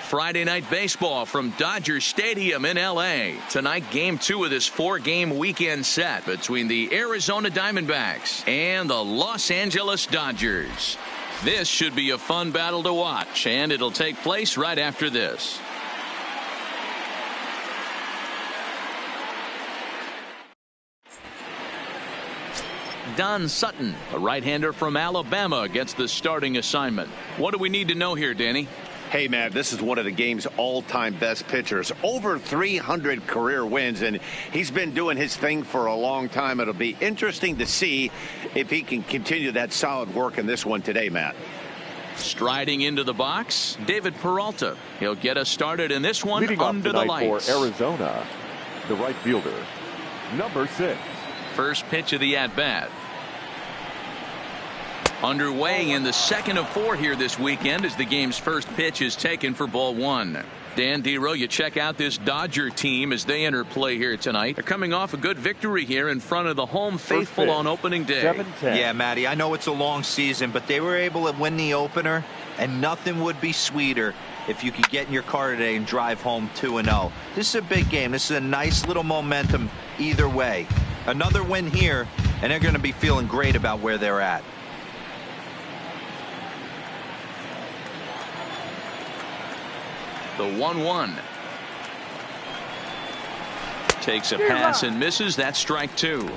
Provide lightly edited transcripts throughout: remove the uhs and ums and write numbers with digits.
Friday night baseball from Dodger Stadium in L.A. Tonight, game 2 of this 4-game weekend set between the Arizona Diamondbacks and the Los Angeles Dodgers. This should be a fun battle to watch, and it'll take place right after this. Don Sutton, a right-hander from Alabama, gets the starting assignment. What do we need to know here, Danny? Hey, man, this is one of the game's all-time best pitchers. Over 300 career wins, and he's been doing his thing for a long time. It'll be interesting to see if he can continue that solid work in this one today, Matt. Striding into the box, David Peralta. He'll get us started in this one. Leading under the lights. For Arizona, the right fielder, number 6. First pitch of the at-bat. Underway in the second of 4 here this weekend as the game's first pitch is taken for ball 1. Dan Dero, you check out this Dodger team as they enter play here tonight. They're coming off a good victory here in front of the home faithful on opening day. 7-10. Yeah, Matty, I know it's a long season, but they were able to win the opener, and nothing would be sweeter if you could get in your car today and drive home 2-0. This is a big game. This is a nice little momentum either way. Another win here, and they're going to be feeling great about where they're at. The 1-1. Takes a pass and misses. That's strike 2. Line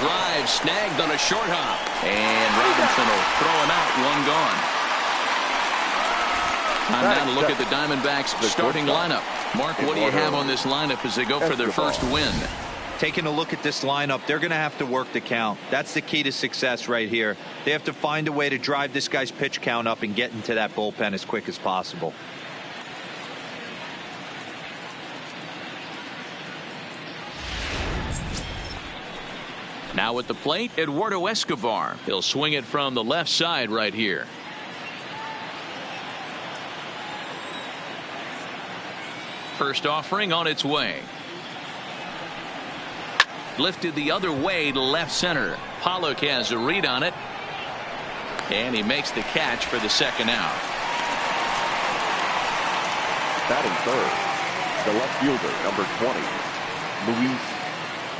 drive snagged on a short hop. And Robinson will throw him out. One gone. Time now to look at the Diamondbacks starting lineup. Mark, what do you have on this lineup as they go for their first win? Taking a look at this lineup, they're going to have to work the count. That's the key to success right here. They have to find a way to drive this guy's pitch count up and get into that bullpen as quick as possible. Now at the plate, Eduardo Escobar. He'll swing it from the left side right here. First offering on its way. Lifted the other way to left center. Pollock has a read on it. And he makes the catch for the second out. Batting third, the left fielder, number 20, Luis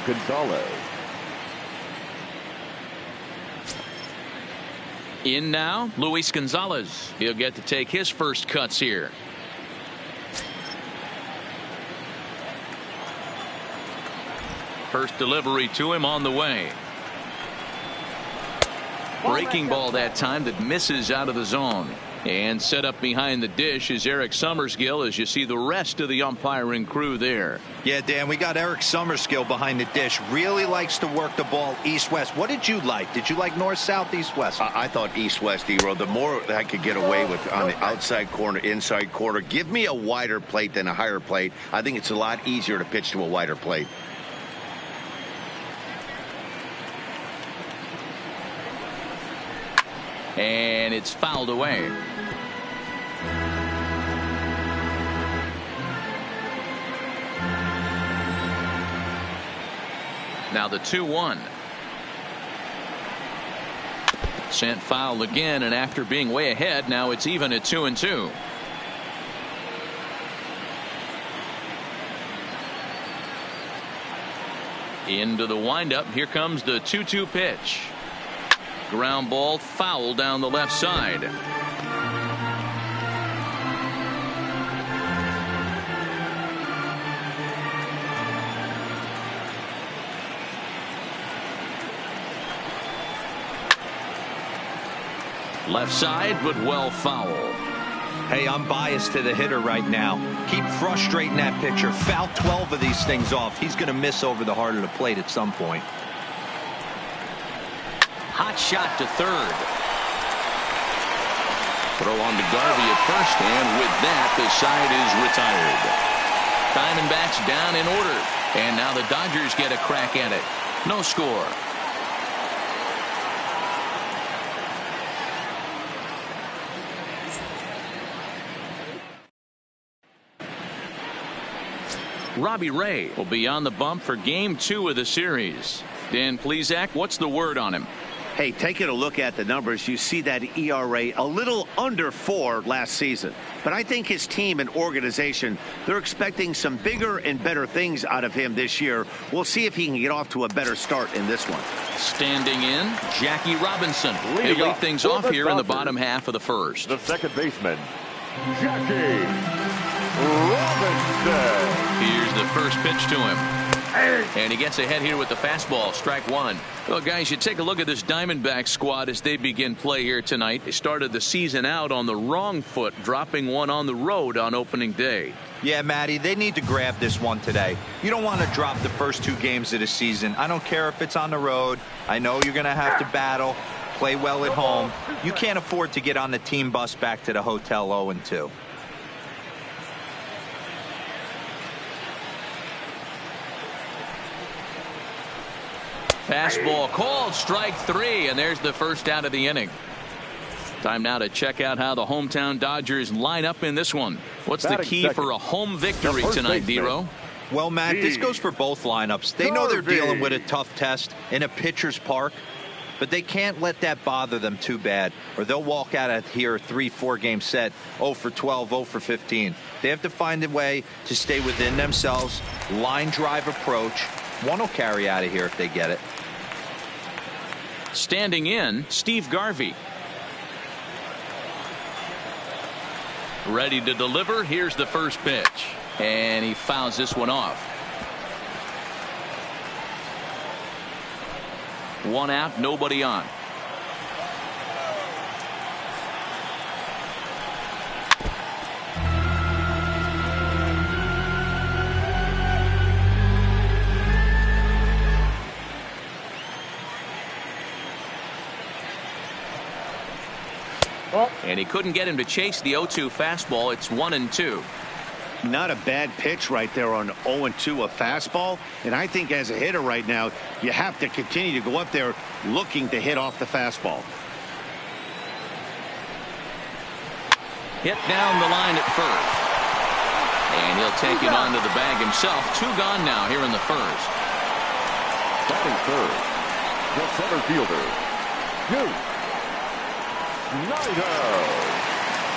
Gonzalez. In now, Luis Gonzalez. He'll get to take his first cuts here. First delivery to him on the way. Breaking ball that time that misses out of the zone. And set up behind the dish is Eric Summerskill as you see the rest of the umpiring crew there. Yeah, Dan, we got Eric Summerskill behind the dish. Really likes to work the ball east-west. What did you like? Did you like north-south, east-west? I thought east-west, Dero. The more I could get away with on the outside corner, inside corner. Give me a wider plate than a higher plate. I think it's a lot easier to pitch to a wider plate. And it's fouled away. Now the 2-1. Sent foul again, and after being way ahead, now it's even at 2-2. Into the windup. Here comes the 2-2 pitch. Ground ball foul down the left side. Left side, but well foul. Hey, I'm biased to the hitter right now. Keep frustrating that pitcher. Foul 12 of these things off. He's going to miss over the heart of the plate at some point. Hot shot to third. Throw on to Garvey at first, and with that, the side is retired. Diamondbacks down in order, and now the Dodgers get a crack at it. No score. Robbie Ray will be on the bump for game 2 of the series. Dan Plesac, what's the word on him? Hey, taking a look at the numbers, you see that ERA a little under 4 last season. But I think his team and organization, they're expecting some bigger and better things out of him this year. We'll see if he can get off to a better start in this one. Standing in, Jackie Robinson. They Leading lead off things for off the here in the Dodgers, bottom half of the first. the second baseman, Jackie Robinson. Here's the first pitch to him. And he gets ahead here with the fastball, strike 1. Well, guys, you take a look at this Diamondbacks squad as they begin play here tonight. They started the season out on the wrong foot, dropping one on the road on opening day. Yeah, Matty, they need to grab this one today. You don't want to drop the first 2 games of the season. I don't care if it's on the road. I know you're going to have to battle, play well at home. You can't afford to get on the team bus back to the hotel 0-2. Fastball called, strike 3, and there's the first out of the inning. Time now to check out how the hometown Dodgers line up in this one. What's the key for a home victory tonight, Dero? Well, Matt, this goes for both lineups. They know they're dealing with a tough test in a pitcher's park, but they can't let that bother them too bad, or they'll walk out of here a 3-4 game set, 0 for 12, 0 for 15. They have to find a way to stay within themselves, line drive approach. One will carry out of here if they get it. Standing in, Steve Garvey. Ready to deliver. Here's the first pitch. And he fouls this one off. 1 out, nobody on. And he couldn't get him to chase the 0-2 fastball. It's 1-2. Not a bad pitch right there on 0-2, a fastball. And I think as a hitter right now, you have to continue to go up there looking to hit off the fastball. Hit down the line at first. And he'll take it onto the bag himself. 2 gone now here in the first. Batting third, the center fielder,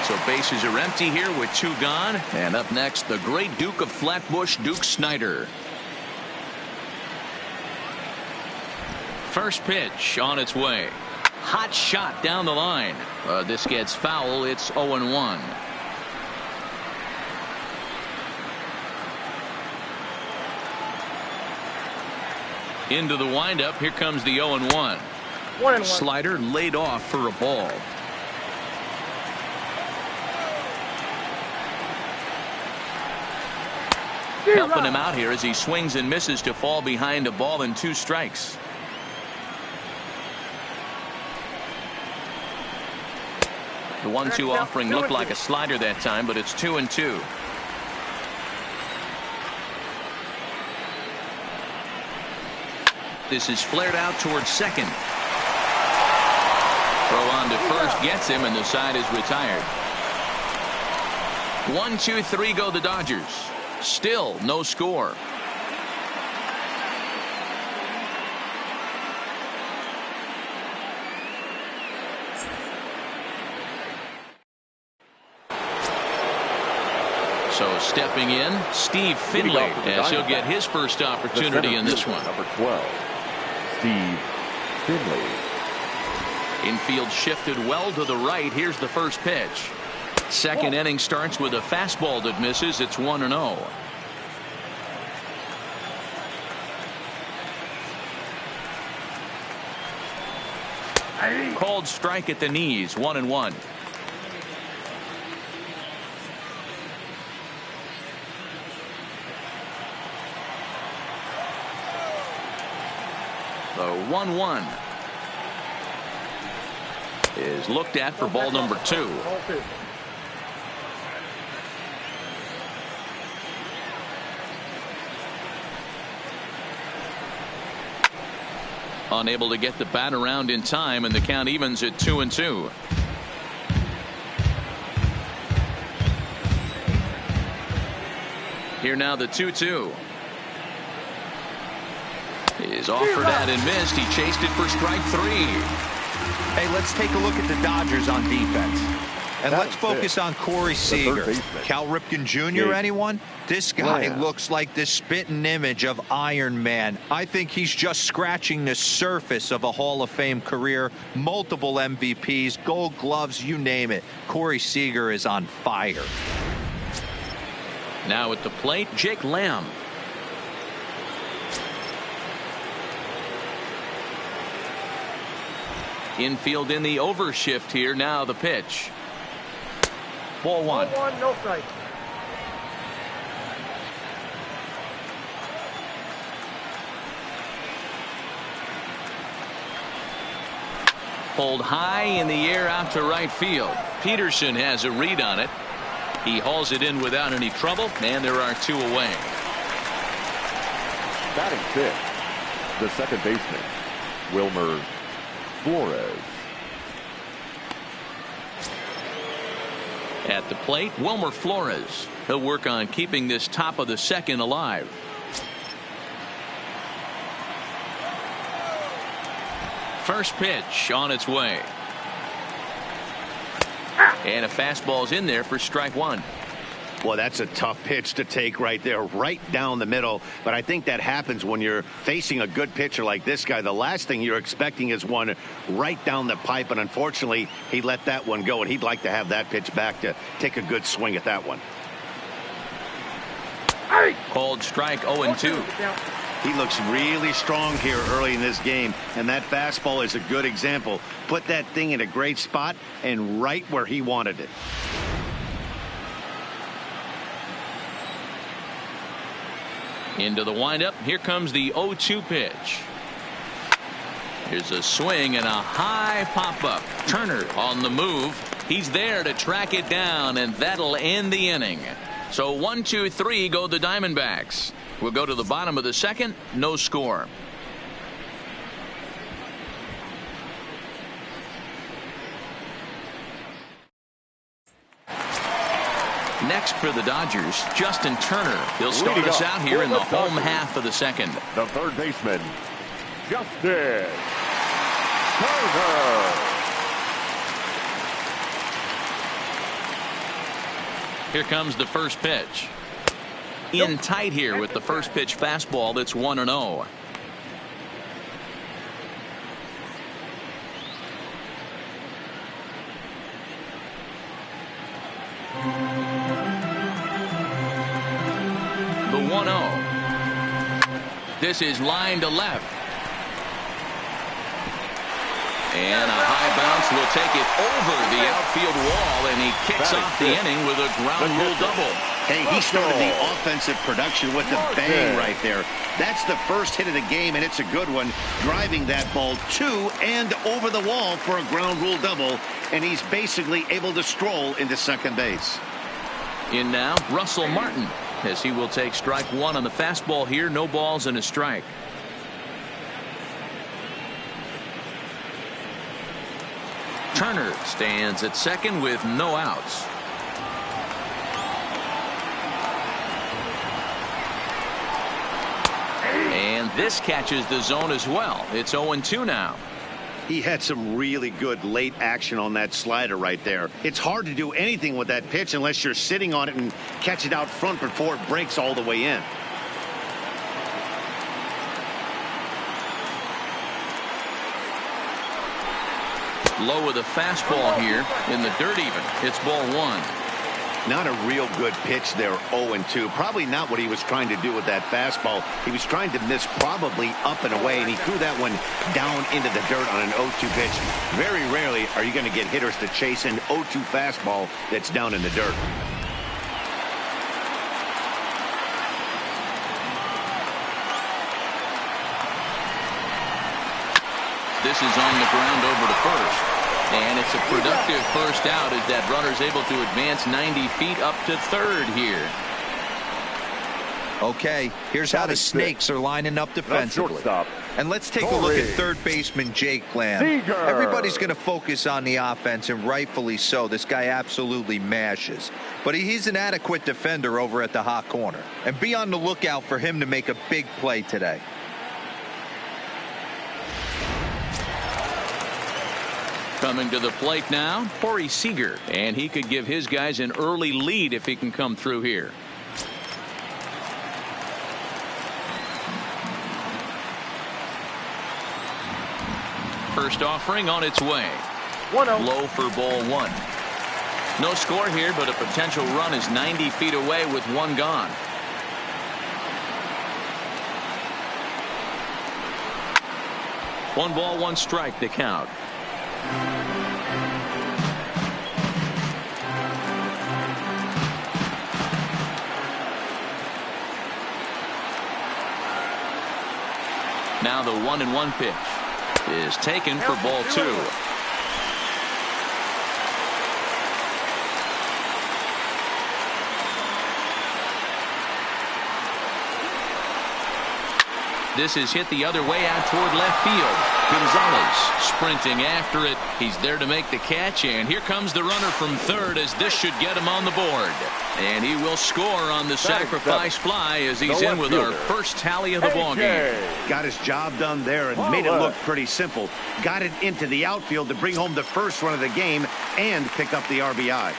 So bases are empty here with 2 gone. And up next, the great Duke of Flatbush, Duke Snider. First pitch on its way. Hot shot down the line. This gets foul. It's 0-1. Into the windup. Here comes the 0-1. Slider laid off for a ball. Helping him out here as he swings and misses to fall behind a ball and 2 strikes. The 1-2 offering looked like a slider that time, but it's 2-2. This is flared out towards second. Throw on to first gets him, and the side is retired. 1, 2, 3 go the Dodgers. Still no score. So stepping in, Steve Finley, as he'll get his first opportunity in this one. Number 12, Steve Finley. Infield shifted well to the right. Here's the first pitch. Second inning starts with a fastball that misses. It's 1-0. Called strike at the knees. 1-1. The 1-1 is looked at for ball number 2. Unable to get the bat around in time, and the count evens at 2-2. Here now the 2-2. Is offered at and missed. He chased it for strike 3. Hey, let's take a look at the Dodgers on defense. And let's focus on Corey Seager. Cal Ripken Jr., anyone? This guy looks like the spitting image of Iron Man. I think he's just scratching the surface of a Hall of Fame career. Multiple MVPs, Gold Gloves, you name it. Corey Seager is on fire. Now at the plate, Jake Lamb. Infield in the overshift here. Now the pitch. Ball 1. No strike. Pulled high in the air out to right field. Peterson has a read on it. He hauls it in without any trouble, and there are 2 away. Batting 5th, the second baseman, Wilmer Flores. At the plate, Wilmer Flores. He'll work on keeping this top of the second alive. First pitch on its way. And a fastball's in there for strike 1. Well, that's a tough pitch to take right there, right down the middle. But I think that happens when you're facing a good pitcher like this guy. The last thing you're expecting is one right down the pipe. And unfortunately, he let that one go. And he'd like to have that pitch back to take a good swing at that one. Called strike 0-2. He looks really strong here early in this game. And that fastball is a good example. Put that thing in a great spot and right where he wanted it. Into the windup. Here comes the 0-2 pitch. Here's a swing and a high pop up. Turner on the move. He's there to track it down, and that'll end the inning. So 1, 2, 3 go the Diamondbacks. We'll go to the bottom of the second. No score. Next for the Dodgers, Justin Turner. He'll start us out here in the home half of the second. The third baseman, Justin Turner. Here comes the first pitch. In tight here with the first pitch fastball that's 1-0. The 1-0. This is line to left. And a high bounce will take it over the outfield wall, and he kicks off the inning with a ground rule double. Hey, he started the offensive production with a bang right there. That's the first hit of the game, and it's a good one, driving that ball to and over the wall for a ground rule double, and he's basically able to stroll into second base. In now, Russell Martin, as he will take strike 1 on the fastball here. No balls and a strike. Turner stands at second with no outs. And this catches the zone as well. It's 0-2 now. He had some really good late action on that slider right there. It's hard to do anything with that pitch unless you're sitting on it and catch it out front before it breaks all the way in. Low with a fastball here in the dirt even. It's ball 1. Not a real good pitch there, 0-2. Probably not what he was trying to do with that fastball. He was trying to miss probably up and away, and he threw that one down into the dirt on an 0-2 pitch. Very rarely are you going to get hitters to chase an 0-2 fastball that's down in the dirt. This is on the ground over to first. And it's a productive first out as that runner's able to advance 90 feet up to third here. Okay, here's how the Snakes are lining up defensively. And let's take a look at third baseman Jake Lamb. Everybody's going to focus on the offense, and rightfully so. This guy absolutely mashes. But he's an adequate defender over at the hot corner. And be on the lookout for him to make a big play today. Coming to the plate now, Corey Seager. And he could give his guys an early lead if he can come through here. First offering on its way. 1-0. Low for ball one. No score here, but a potential run is 90 feet away with one gone. One ball, one strike to count. Now the 1-1 pitch is taken for ball two. This is hit the other way out toward left field. Gonzalez sprinting after it. He's there to make the catch, and here comes the runner from third as this should get him on the board. And he will score on the sacrifice fly as he's in with our first tally of the ballgame. Got his job done there and made it look pretty simple. Got it into the outfield to bring home the first run of the game and pick up the RBI.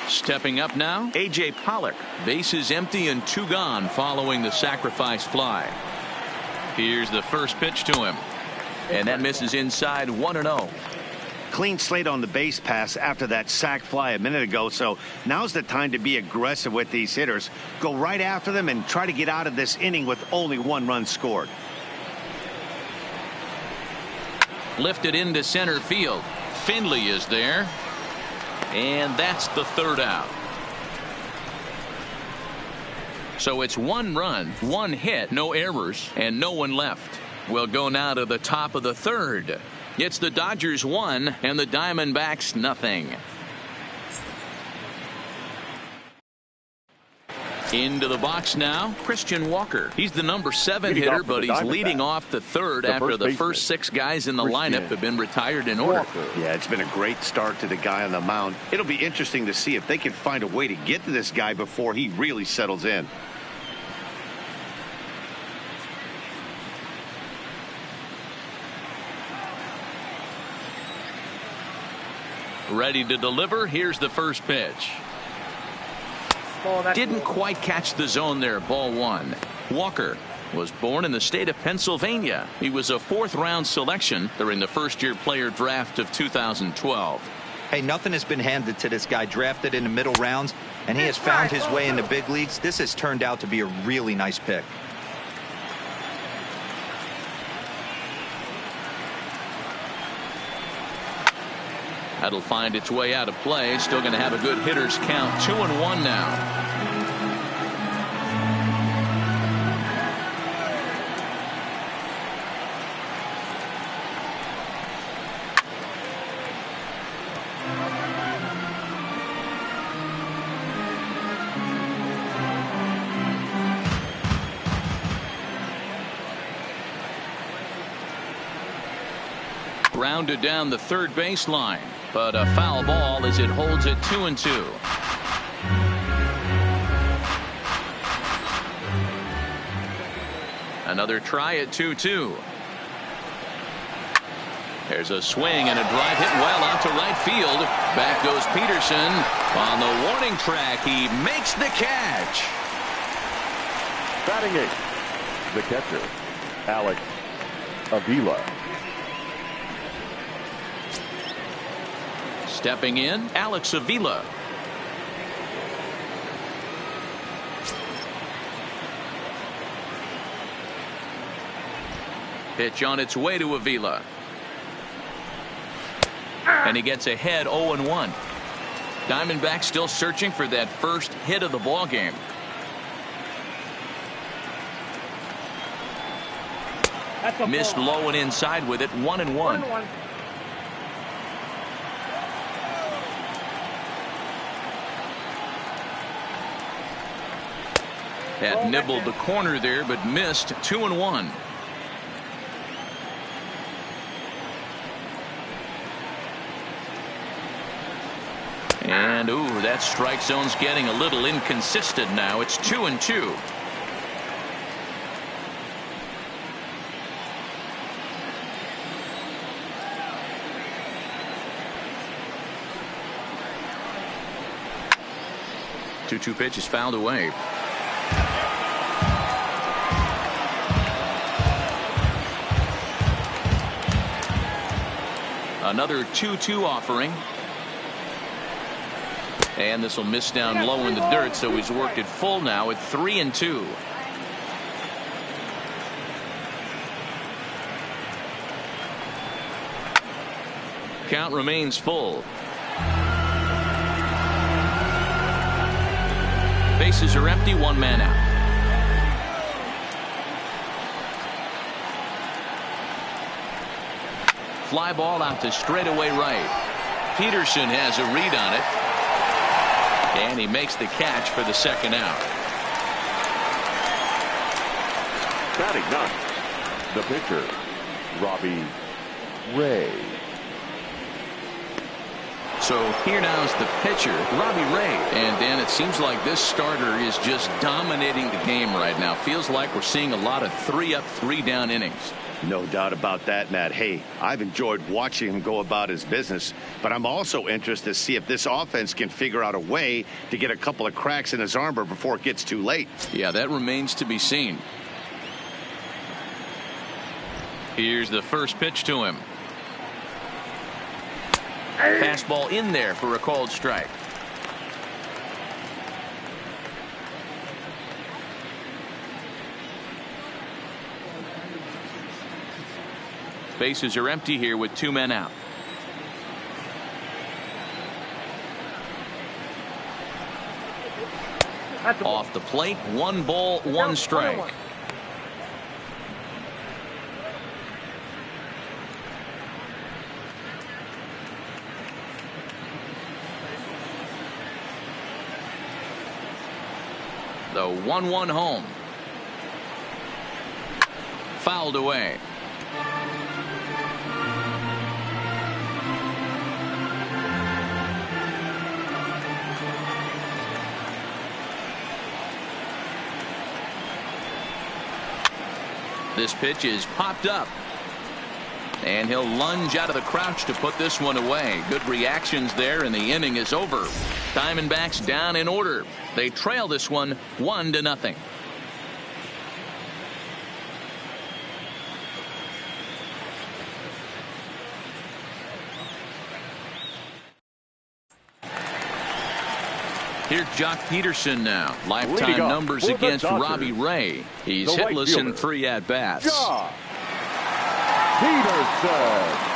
Stepping up now, A.J. Pollock. Bases empty and two gone following the sacrifice fly. Here's the first pitch to him. And that misses inside 1-0. Clean slate on the base pass after that sac fly a minute ago, so now's the time to be aggressive with these hitters. Go right after them and try to get out of this inning with only one run scored. Lifted into center field. Finley is there. And that's the third out. So it's one run, one hit, no errors, and no one left. We'll go now to the top of the third. It's the Dodgers 1 and the Diamondbacks nothing. Into the box now, Christian Walker. He's the number 7 hitter, but he's leading off the third after the first 6 guys in the lineup have been retired in order. Yeah, it's been a great start to the guy on the mound. It'll be interesting to see if they can find a way to get to this guy before he really settles in. Ready to deliver. Here's the first pitch. Didn't quite catch the zone there. Ball one. Walker was born in the state of Pennsylvania. He was a 4th-round selection during the first-year player draft of 2012. Hey, nothing has been handed to this guy. Drafted in the middle rounds, and he has found his way in the big leagues. This has turned out to be a really nice pick. That'll find its way out of play. Still going to have a good hitter's count. 2-1 now. Grounded down the third baseline, but a foul ball as it holds it 2-2. Another try at 2-2. There's a swing and a drive hit well out to right field. Back goes Peterson on the warning track. He makes the catch. Batting 8th, the catcher, Alex Avila. Stepping in, Alex Avila. Pitch on its way to Avila. And he gets ahead 0-1. Diamondbacks still searching for that first hit of the ball game. Missed low and inside with it. 1-1. Had nibbled the corner there, but missed. 2-1. And ooh, that strike zone's getting a little inconsistent now. It's 2-2. Two pitch is fouled away. Another 2-2 offering. And this will miss down low in the dirt, so he's worked it full now at 3-2. Count remains full. Bases are empty, one man out. Fly ball out to straightaway right. Peterson has a read on it. And he makes the catch for the second out. Batting ninth, the pitcher, Robbie Ray. So here now is the pitcher, Robbie Ray. And Dan, it seems like this starter is just dominating the game right now. Feels like we're seeing a lot of 3-up, 3-down innings. No doubt about that, Matt. Hey, I've enjoyed watching him go about his business, but I'm also interested to see if this offense can figure out a way to get a couple of cracks in his armor before it gets too late. Yeah, that remains to be seen. Here's the first pitch to him. Fastball in there for a called strike. Bases are empty here with 2 men out. Off the plate, 1 ball, 1 strike. The 1-1 home. Fouled away. This pitch is popped up. And he'll lunge out of the crouch to put this one away. Good reactions there, and the inning is over. Diamondbacks down in order. They trail this one 1-0. Here's Jock Peterson now. Lifetime numbers against Robbie Ray. He's hitless in 3 at-bats. Jock Peterson.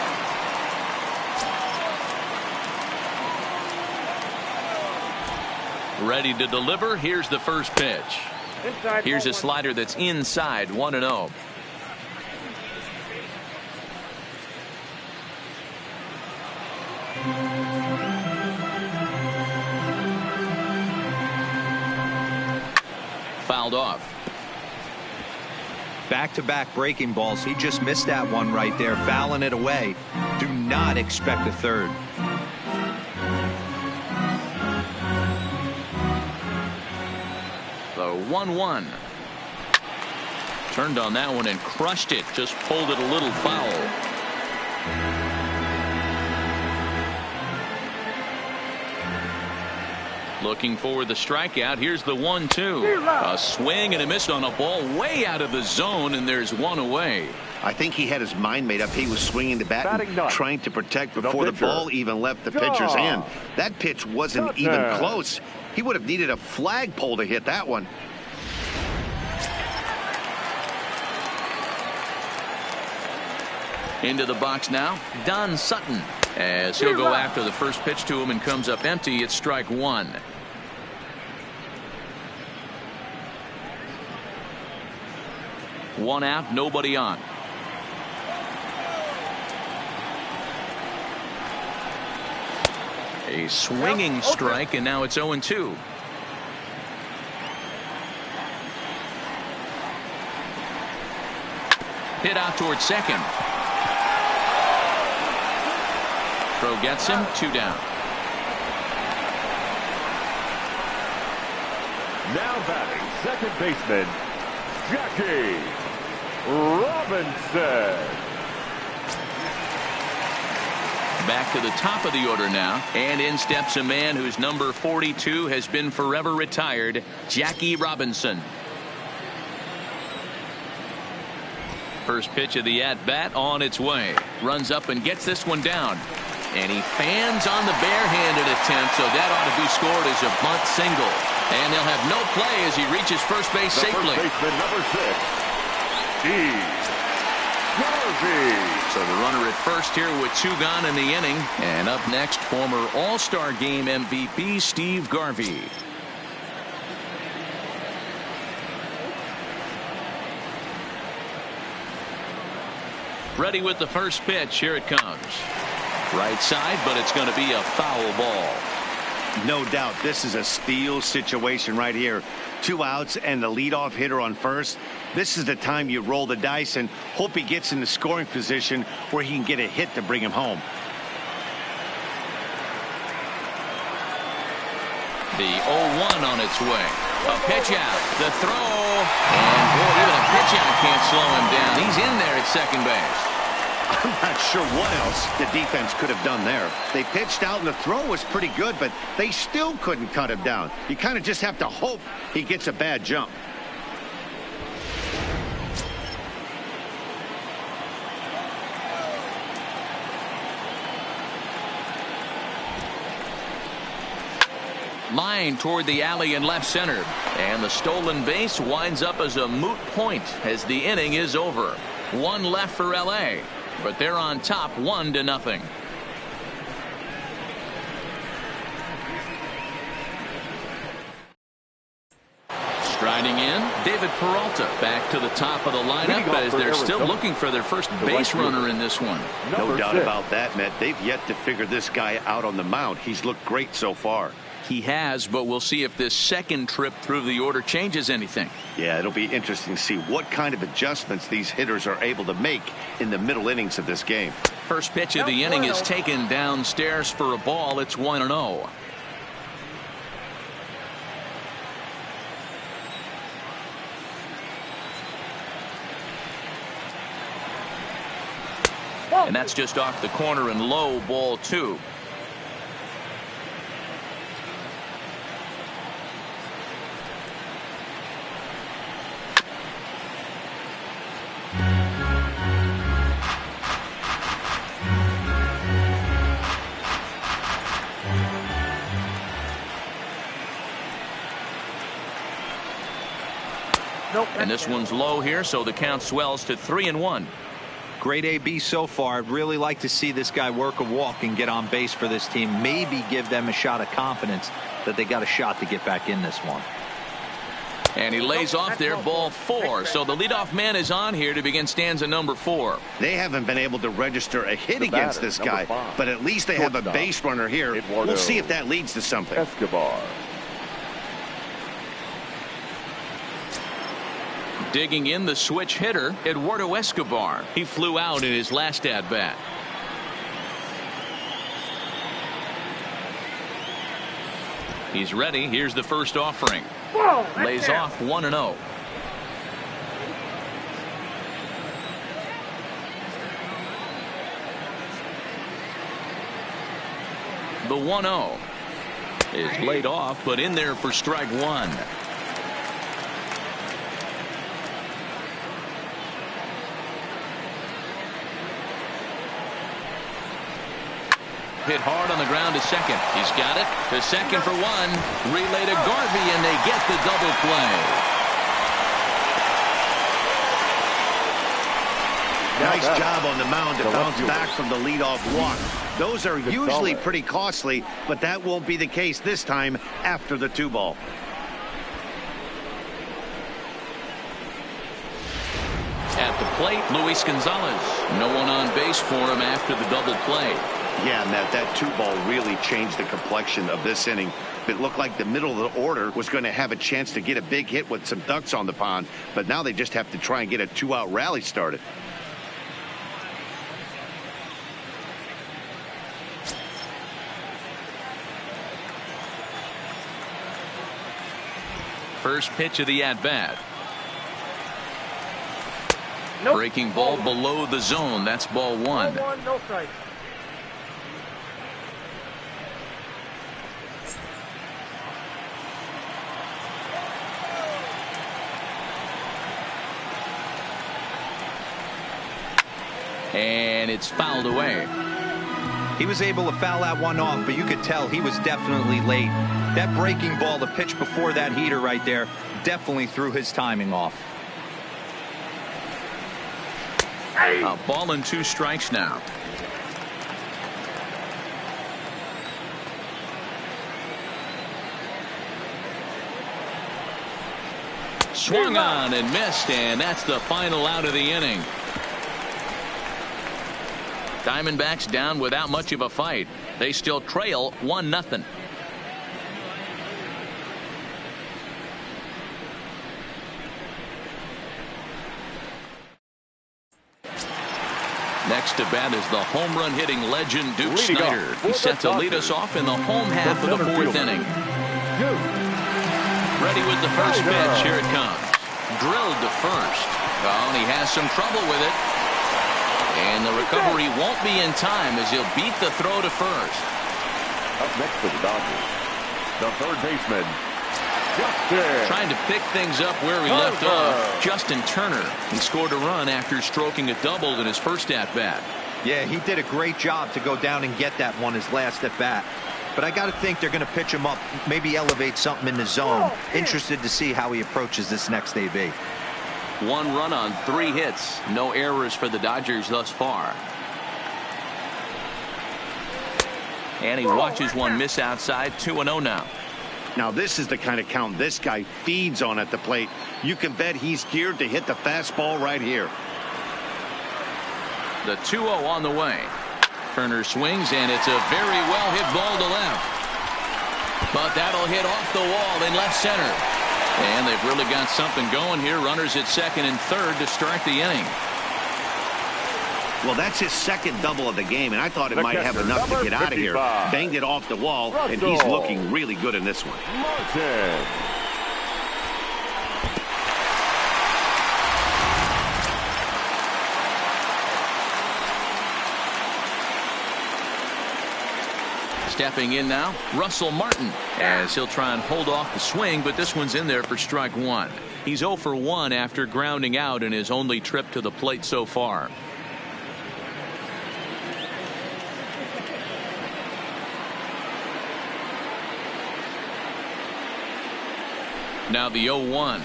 Ready to deliver. Here's the first pitch. Here's a slider that's inside, 1-0. Fouled off. Back-to-back breaking balls. He just missed that one right there, fouling it away. Do not expect a third. The 1-1. Turned on that one and crushed it. Just pulled it a little foul. Looking for the strikeout. Here's the 1-2. A swing and a miss on a ball way out of the zone, and there's one away. I think he had his mind made up. He was swinging the bat and trying to protect before the ball even left the pitcher's hand. That pitch wasn't even close. He would have needed a flagpole to hit that one. Into the box now, Don Sutton. As he'll go after the first pitch to him and comes up empty, it's strike 1. One out, nobody on. A swinging strike, and now it's 0-2. Hit out towards second. Throw gets him. 2 down. Now batting, second baseman, Jackie Robinson. Back to the top of the order now, and in steps a man whose number 42 has been forever retired, Jackie Robinson. First pitch of the at-bat on its way. Runs up and gets this one down. And he fans on the barehanded attempt, so that ought to be scored as a bunt single. And they'll have no play as he reaches first base safely. First baseman, number 6, Garvey. So the runner at first here with 2 gone in the inning. And up next, former All-Star Game MVP Steve Garvey. Ready with the first pitch. Here it comes. Right side, but it's going to be a foul ball. No doubt this is a steal situation right here. 2 outs and the leadoff hitter on first. This is the time you roll the dice and hope he gets in the scoring position where he can get a hit to bring him home. The 0-1 on its way. A pitch out. The throw. And boy, even a pitch out can't slow him down. He's in there at second base. I'm not sure what else the defense could have done there. They pitched out and the throw was pretty good, but they still couldn't cut him down. You kind of just have to hope he gets a bad jump. Line toward the alley in left center. And the stolen base winds up as a moot point as the inning is over. 1 left for L.A., but they're on top 1-0. Striding in, David Peralta back to the top of the lineup as they're still looking for their first base runner in this one. No doubt about that, Matt. They've yet to figure this guy out on the mound. He's looked great so far. He has, but we'll see if this second trip through the order changes anything. Yeah, it'll be interesting to see what kind of adjustments these hitters are able to make in the middle innings of this game. First pitch of the inning is taken downstairs for a ball. It's 1-0. And that's just off the corner and low, ball 2. And this one's low here, so the count swells to 3-1. Great AB so far. I'd really like to see this guy work a walk and get on base for this team. Maybe give them a shot of confidence that they got a shot to get back in this one. And he lays off there, ball 4. So the leadoff man is on here to begin stanza number 4. They haven't been able to register a hit against this guy, but at least they have a base runner here. We'll see if that leads to something. Escobar. Digging in the switch hitter, Eduardo Escobar. He flew out in his last at-bat. He's ready. Here's the first offering. Lays off 1-0. The 1-0 is laid off, but in there for strike 1. Hit hard on the ground to second. He's got it to second for 1. Relay to Garvey, and they get the double play. Nice job on the mound to bounce back from the leadoff walk. Those are usually pretty costly, but that won't be the case this time after the 2-ball. At the plate, Luis Gonzalez. No one on base for him after the double play. Yeah, Matt, that 2-ball really changed the complexion of this inning. It looked like the middle of the order was going to have a chance to get a big hit with some ducks on the pond, but now they just have to try and get a 2-out rally started. First pitch of the at-bat. Nope. Breaking ball below the zone. That's ball one. Ball one, no strike. And it's fouled away. He was able to foul that one off, but you could tell he was definitely late. That breaking ball, the pitch before that heater right there, definitely threw his timing off. A ball and 2 strikes now. Swung on and missed, and that's the final out of the inning. Diamondbacks down without much of a fight. They still trail 1-0. Next to bat is the home run hitting legend Duke Snyder. He's set to lead us off in the home half of the 4th inning. Ready with the first pitch. Here it comes. Drilled to first. Oh, and he has some trouble with it. And the recovery won't be in time as he'll beat the throw to first. Up next for the Dodgers, the third baseman, Justin. Trying to pick things up where he left off. Justin Turner. He scored a run after stroking a double in his first at-bat. Yeah, he did a great job to go down and get that one his last at-bat. But I got to think they're going to pitch him up, maybe elevate something in the zone. Interested to see how he approaches this next AB. 1 run on 3 hits. No errors for the Dodgers thus far. And he watches one miss outside. 2-0 now. Now this is the kind of count this guy feeds on at the plate. You can bet he's geared to hit the fastball right here. The 2-0 on the way. Turner swings, and it's a very well hit ball to left. But that'll hit off the wall in left center. And they've really got something going here. Runners at second and third to start the inning. Well, that's his second double of the game, and I thought it might have enough to get out of here. Banged it off the wall, and he's looking really good in this one. Martin. Stepping in now, Russell Martin, as he'll try and hold off the swing, but this one's in there for strike 1. He's 0 for 1 after grounding out in his only trip to the plate so far. Now the 0-1.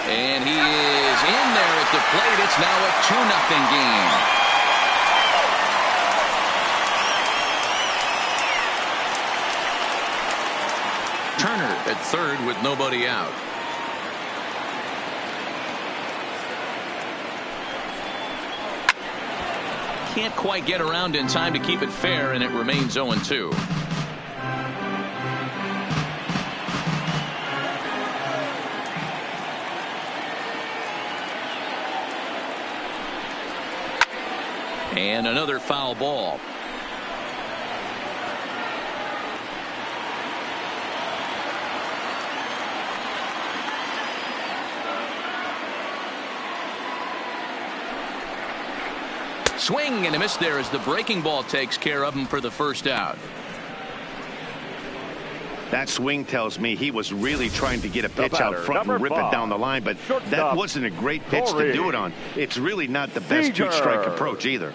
And he is in there at the plate. It's now a 2-0 game. Turner at third with nobody out. Can't quite get around in time to keep it fair, and it remains 0-2. And another foul ball. Swing and a miss there as the breaking ball takes care of him for the first out. That swing tells me he was really trying to get a pitch out front and rip it down the line, but that wasn't a great pitch to do it on. It's really not the best 2-strike approach either.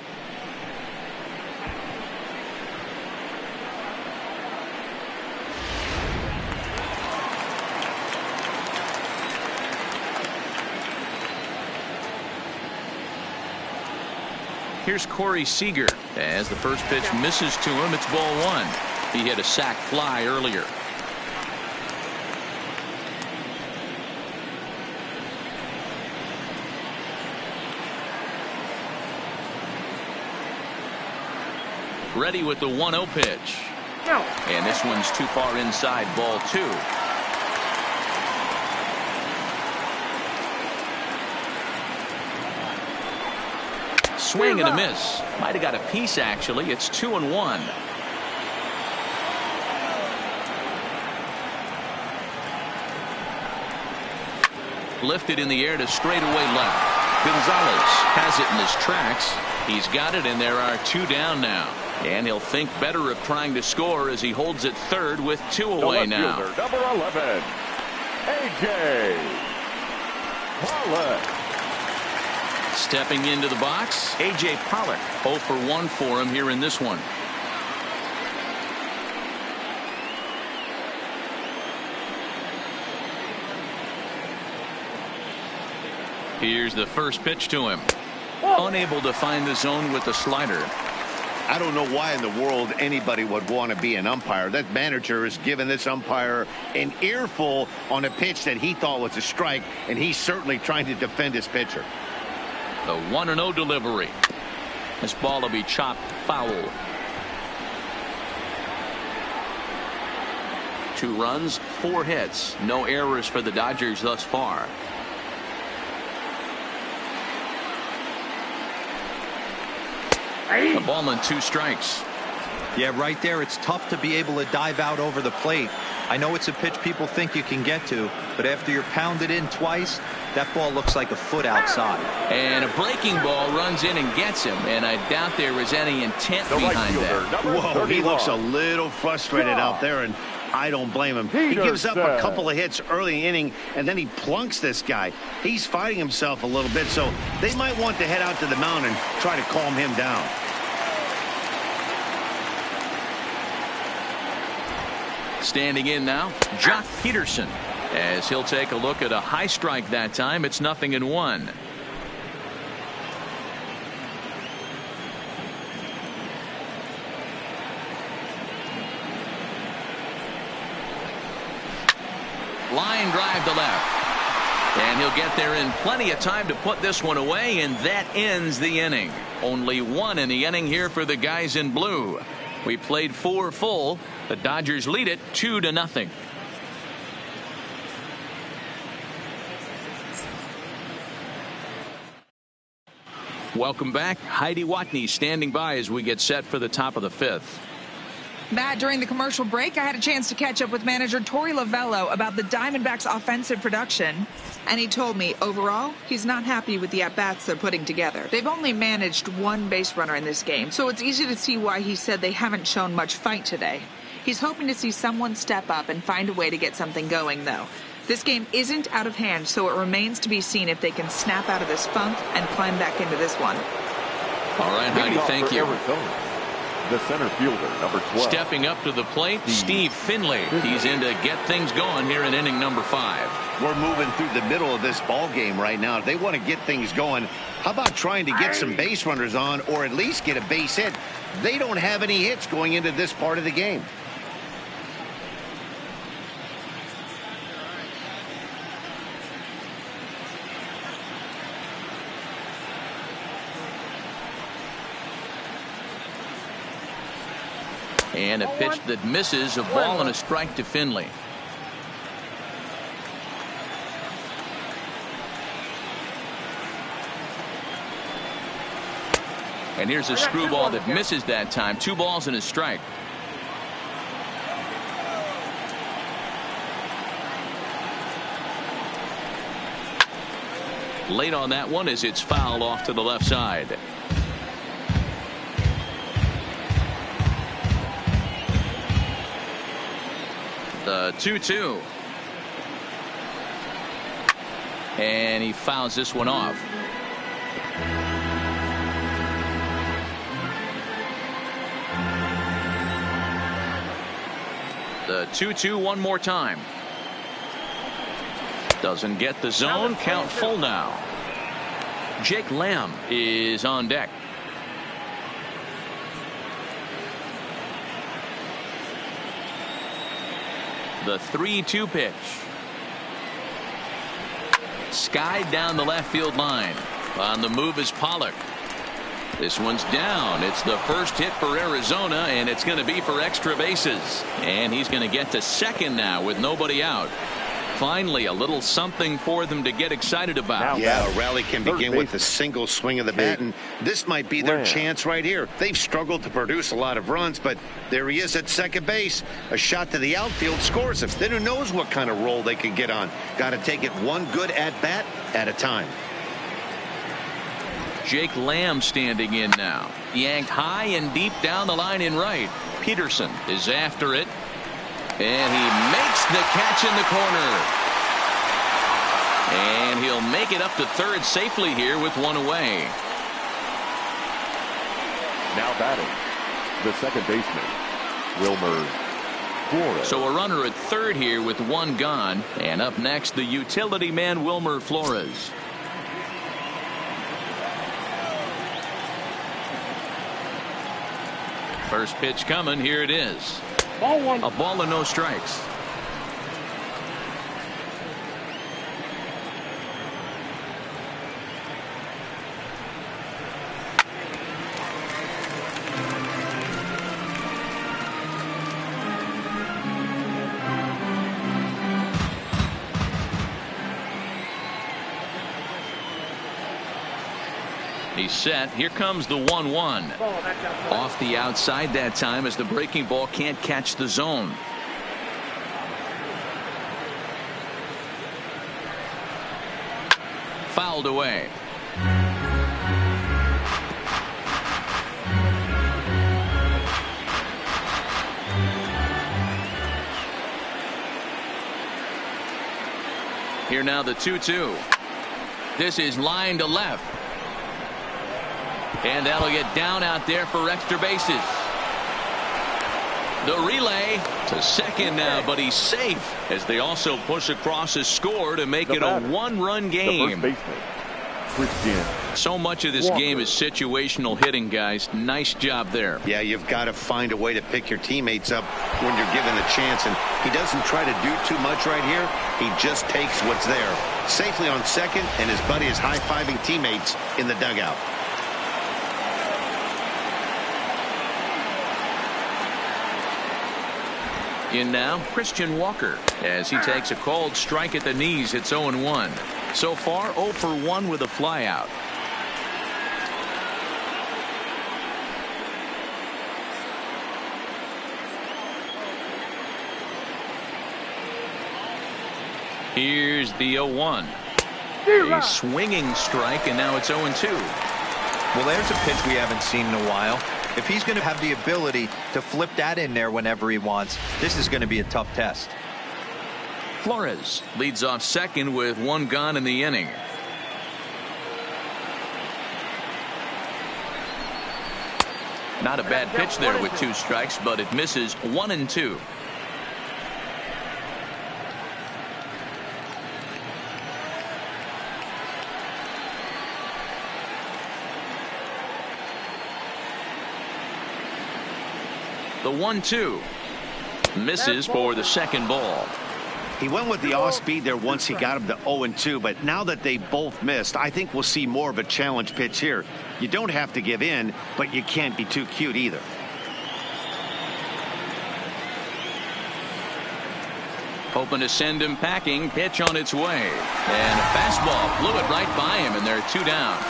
Here's Corey Seager. As the first pitch misses to him, it's ball 1. He hit a sac fly earlier. Ready with the 1-0 pitch. And this one's too far inside, ball 2. Swing and a miss. Might have got a piece, actually. It's 2-1. Lifted in the air to straightaway left. Gonzalez has it in his tracks. He's got it, and there are 2 down now. And he'll think better of trying to score as he holds it third with 2 away now. Fielder, number 11, A.J. Pollock. Stepping into the box, A.J. Pollock. 0 for 1 for him here in this one. Here's the first pitch to him. Unable to find the zone with the slider. I don't know why in the world anybody would want to be an umpire. That manager has given this umpire an earful on a pitch that he thought was a strike, and he's certainly trying to defend his pitcher. The 1-0 delivery. This ball will be chopped foul. 2 runs, 4 hits. No errors for the Dodgers thus far. A ball and 2 strikes. Yeah, right there, it's tough to be able to dive out over the plate. I know it's a pitch people think you can get to, but after you're pounded in twice, that ball looks like a foot outside. And a breaking ball runs in and gets him, and I doubt there was any intent behind that. Whoa, he looks a little frustrated out there, and I don't blame him. He gives up a couple of hits early inning, and then he plunks this guy. He's fighting himself a little bit, so they might want to head out to the mound and try to calm him down. Standing in now, Jock Peterson, as he'll take a look at a high strike that time. It's 0-1. Line drive to left. And he'll get there in plenty of time to put this one away, and that ends the inning. Only 1 in the inning here for the guys in blue. We played 4 full. The Dodgers lead it 2-0. Welcome back. Heidi Watney standing by as we get set for the top of the 5th. Matt, during the commercial break, I had a chance to catch up with manager Torey Lovello about the Diamondbacks' offensive production. And he told me, overall, he's not happy with the at-bats they're putting together. They've only managed 1 base runner in this game, so it's easy to see why he said they haven't shown much fight today. He's hoping to see someone step up and find a way to get something going, though. This game isn't out of hand, so it remains to be seen if they can snap out of this funk and climb back into this one. All right, Heidi, thank you. The center fielder, number 12. Stepping up to the plate, Steve Finley. He's in to get things going here in inning number 5. We're moving through the middle of this ball game right now. If they want to get things going, how about trying to get some base runners on, or at least get a base hit? They don't have any hits going into this part of the game. And a pitch that misses, a ball and a strike to Finley. And here's a screwball that misses that time. 2 balls and a strike. Late on that one as it's fouled off to the left side. The 2-2. And he fouls this one off. The 2-2 one more time. Doesn't get the zone. Count full now. Jake Lamb is on deck. The 3-2 pitch. Skied down the left field line. On the move is Pollock. This one's down. It's the first hit for Arizona, and it's going to be for extra bases. And he's going to get to second now with nobody out. Finally, a little something for them to get excited about. Yeah, a rally can begin with a single swing of the bat, and this might be their chance right here. They've struggled to produce a lot of runs, but there he is at second base. A shot to the outfield scores him. Then who knows what kind of roll they can get on. Got to take it one good at-bat at a time. Jake Lamb standing in now. Yanked high and deep down the line in right. Peterson is after it. And he makes the catch in the corner. And he'll make it up to third safely here with one away. Now batting, the second baseman, Wilmer Flores. So a runner at third here with one gone. And up next, the utility man, Wilmer Flores. First pitch coming. Here it is. Ball one. A ball and no strikes. He's set. Here comes the 1-1. Off the outside that time as the breaking ball can't catch the zone. Fouled away. Here now the 2-2. This is line to left. And that'll get down out there for extra bases. The relay to second now, but he's safe as they also push across a score to make it a one-run game. So much of this game is situational hitting, guys. Nice job there. Yeah, you've got to find a way to pick your teammates up when you're given the chance, and he doesn't try to do too much right here. He just takes what's there. Safely on second, and his buddy is high-fiving teammates in the dugout. In now, Christian Walker as he takes a called strike at the knees. It's 0-1. So far 0 for 1 with a flyout. Here's the 0-1. A swinging strike, and now it's 0-2. Well, there's a pitch we haven't seen in a while. If he's going to have the ability to flip that in there whenever he wants, this is going to be a tough test. Flores leads off second with one gone in the inning. Not a bad pitch there with 2 strikes, but it misses 1-2. The 1-2 misses for the second ball. He went with the off speed there once he got him to 0-2, but now that they both missed, I think we'll see more of a challenge pitch here. You don't have to give in, but you can't be too cute either. Hoping to send him packing. Pitch on its way. And a fastball blew it right by him, and they're 2 down.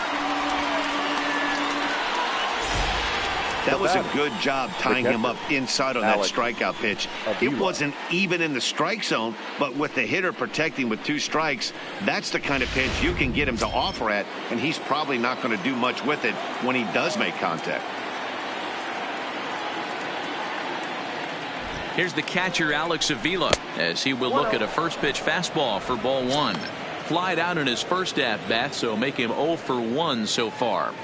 That was a good job tying him up inside on that strikeout pitch. It wasn't even in the strike zone, but with the hitter protecting with 2 strikes, that's the kind of pitch you can get him to offer at, and he's probably not going to do much with it when he does make contact. Here's the catcher, Alex Avila, as he will look at a first pitch fastball for ball 1. Flied out in his first at-bat, so make him 0 for 1 so far.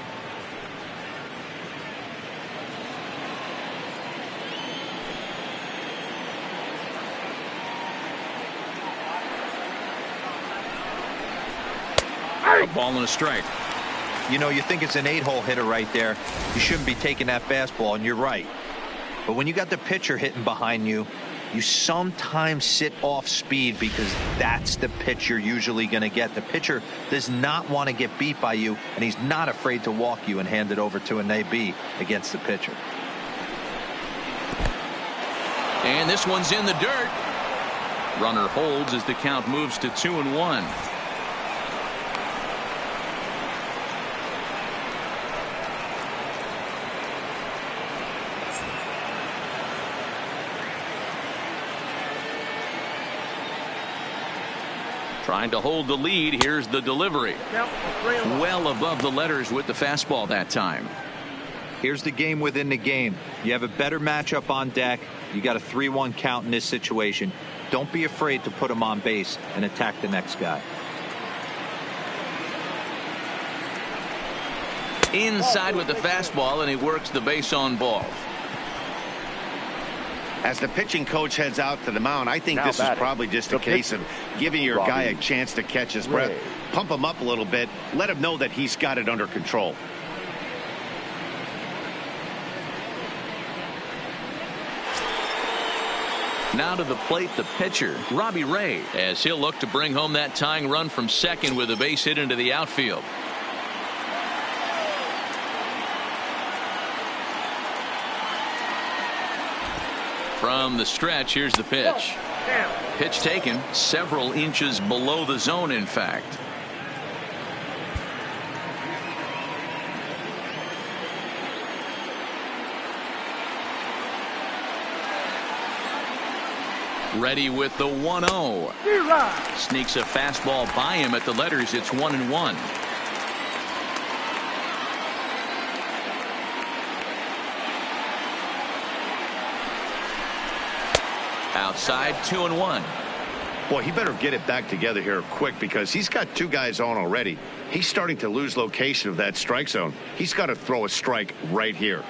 A ball and a strike. You know, you think it's an 8-hole hitter right there. You shouldn't be taking that fastball, and you're right. But when you got the pitcher hitting behind you, you sometimes sit off speed because that's the pitch you're usually going to get. The pitcher does not want to get beat by you, and he's not afraid to walk you and hand it over to an AB against the pitcher. And this one's in the dirt. Runner holds as the count moves to 2-1. Trying to hold the lead. Here's the delivery. Well above the letters with the fastball that time. Here's the game within the game. You have a better matchup on deck. You got a 3-1 count in this situation. Don't be afraid to put him on base and attack the next guy. Inside with the fastball, and he works the base on ball. As the pitching coach heads out to the mound, I think this is probably just a case of giving your guy a chance to catch his breath. Pump him up a little bit. Let him know that he's got it under control. Now to the plate, the pitcher, Robbie Ray, as he'll look to bring home that tying run from second with a base hit into the outfield. From the stretch, here's the pitch. Pitch taken several inches below the zone, in fact. Ready with the 1-0. Sneaks a fastball by him at the letters. It's 1-1. Outside, 2-1. Boy, he better get it back together here quick because he's got two guys on already. He's starting to lose location of that strike zone. He's got to throw a strike right here.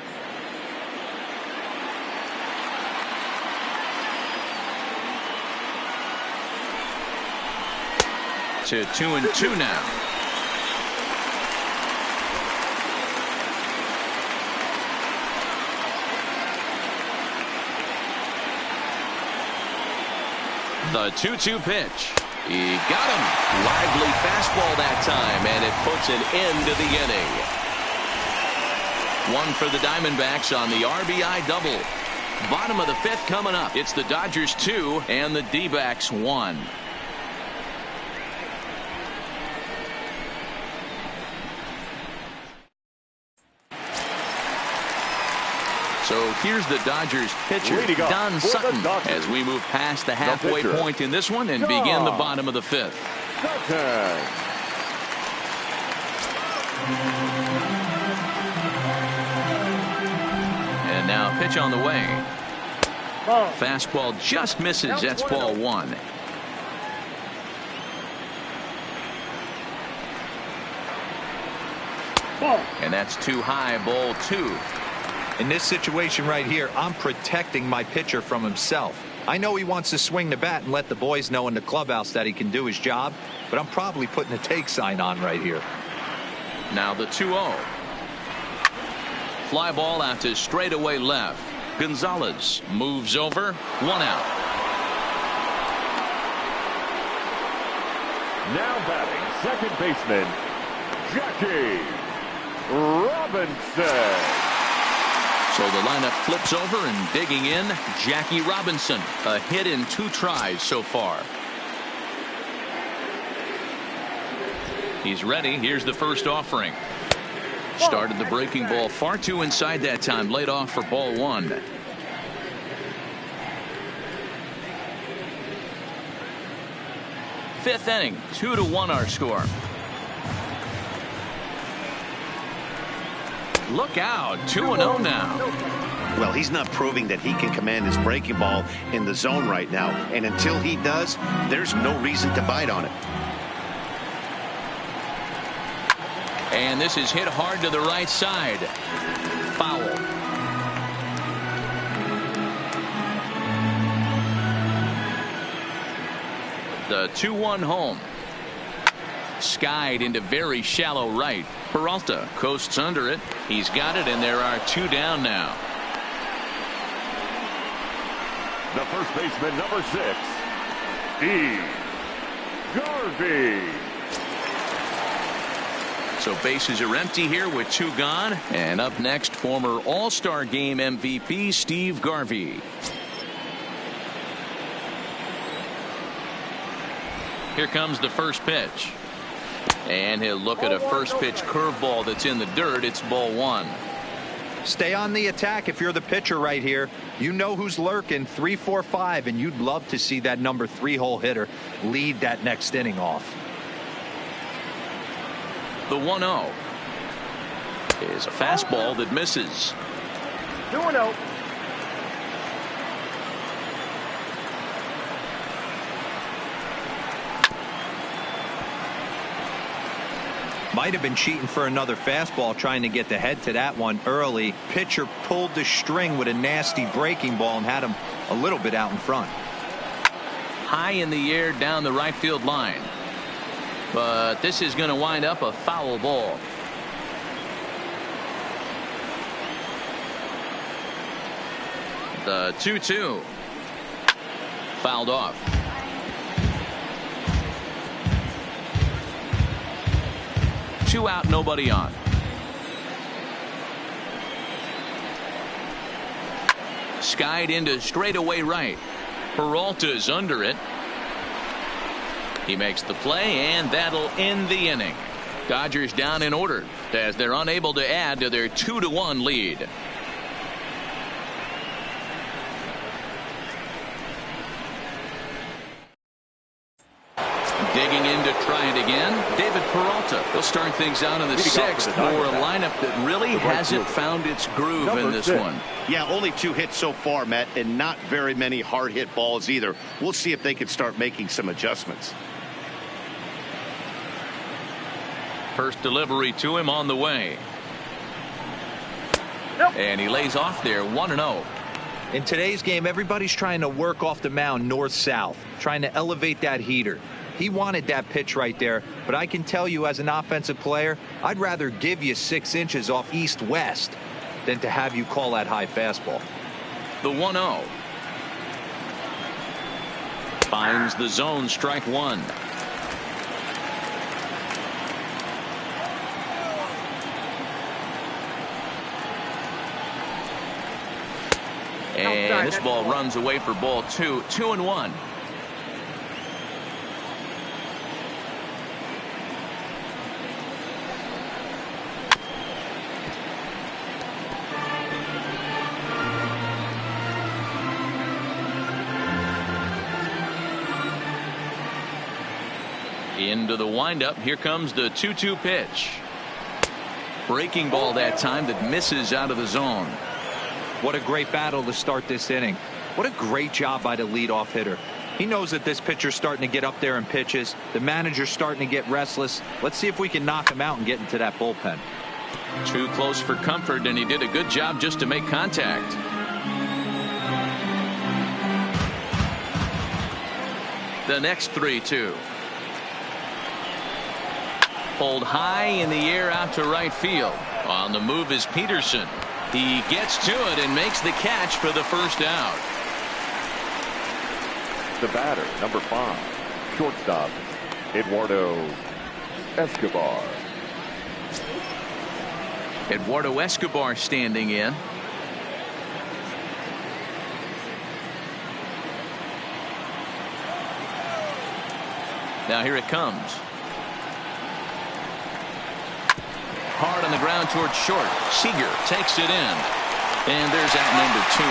To 2-2 now. The 2-2 pitch. He got him. Lively fastball that time, and it puts an end to the inning. One for the Diamondbacks on the RBI double. Bottom of the fifth coming up. It's the Dodgers 2 and the D-backs 1. So here's the Dodgers pitcher, Don Sutton, as we move past the halfway point in this one and begin the bottom of the fifth. And now pitch on the way. Fastball just misses. That's ball one. And that's too high, ball two. In this situation right here, I'm protecting my pitcher from himself. I know he wants to swing the bat and let the boys know in the clubhouse that he can do his job, but I'm probably putting a take sign on right here. Now the 2-0. Fly ball out to straightaway left. Gonzalez moves over. 1 out. Now batting, second baseman, Jackie Robinson. So the lineup flips over and digging in, Jackie Robinson. A hit in 2 tries so far. He's ready. Here's the first offering. Started the breaking ball far too inside that time. Laid off for ball one. Fifth inning, 2-1 our score. Look out, 2-0 now. Well, he's not proving that he can command his breaking ball in the zone right now. And until he does, there's no reason to bite on it. And this is hit hard to the right side. Foul. The 2-1 home. Skied into very shallow right. Peralta coasts under it. He's got it, and there are 2 down now. The first baseman, number 6, Garvey. So bases are empty here with 2 gone. And up next, former All-Star Game MVP Steve Garvey. Here comes the first pitch. And he'll look at a first pitch curveball that's in the dirt. It's ball 1. Stay on the attack if you're the pitcher right here. You know who's lurking, 3, 4, 5, and you'd love to see that number 3-hole hitter lead that next inning off. The 1-0 is a fastball that misses. 2-0. Might have been cheating for another fastball, trying to get the head to that one early. Pitcher pulled the string with a nasty breaking ball and had him a little bit out in front. High in the air down the right field line. But this is going to wind up a foul ball. The 2-2. Fouled off. Two out, nobody on. Skied into straightaway right. Peralta's under it. He makes the play, and that'll end the inning. Dodgers down in order as they're unable to add to their 2-1 lead. Digging in to try it again, David Peralta. He'll start things out in the 6th for a lineup that really hasn't found its groove in this one. Yeah, only 2 hits so far, Matt, and not very many hard hit balls either. We'll see if they can start making some adjustments. First delivery to him on the way. And he lays off there, 1-0. In today's game, everybody's trying to work off the mound north-south, trying to elevate that heater. He wanted that pitch right there, but I can tell you as an offensive player, I'd rather give you 6 inches off east-west than to have you call that high fastball. The 1-0. Finds the zone, strike 1. And this ball runs away for ball 2. 2-1. Into the windup. Here comes the 2-2 pitch. Breaking ball that time that misses out of the zone. What a great battle to start this inning. What a great job by the leadoff hitter. He knows that this pitcher's starting to get up there in pitches. The manager's starting to get restless. Let's see if we can knock him out and get into that bullpen. Too close for comfort, and he did a good job just to make contact. The next 3-2. Pulled high in the air out to right field. On the move is Peterson. He gets to it and makes the catch for the first out. The batter, number 5, shortstop, Eduardo Escobar. Eduardo Escobar standing in. Now here it comes. Hard on the ground towards short. Seager takes it in. And there's out number 2.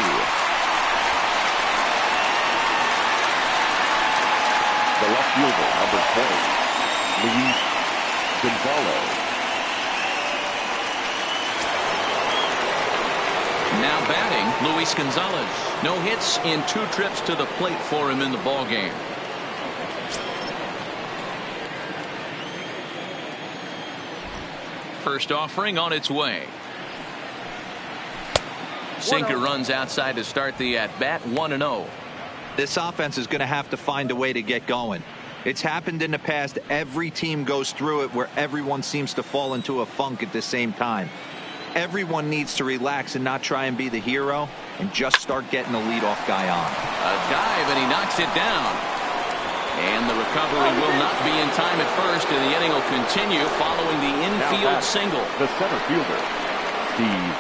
The left fielder, number 20, Luis Gonzalez. Now batting, Luis Gonzalez. No hits in 2 trips to the plate for him in the ballgame. First offering on its way. Sinker runs outside to start the at-bat, 1-0. This offense is going to have to find a way to get going. It's happened in the past. Every team goes through it where everyone seems to fall into a funk at the same time. Everyone needs to relax and not try and be the hero and just start getting the leadoff guy on. A dive, and he knocks it down. And the recovery will not be in time at first, and the inning will continue following the infield single. The center fielder, Steve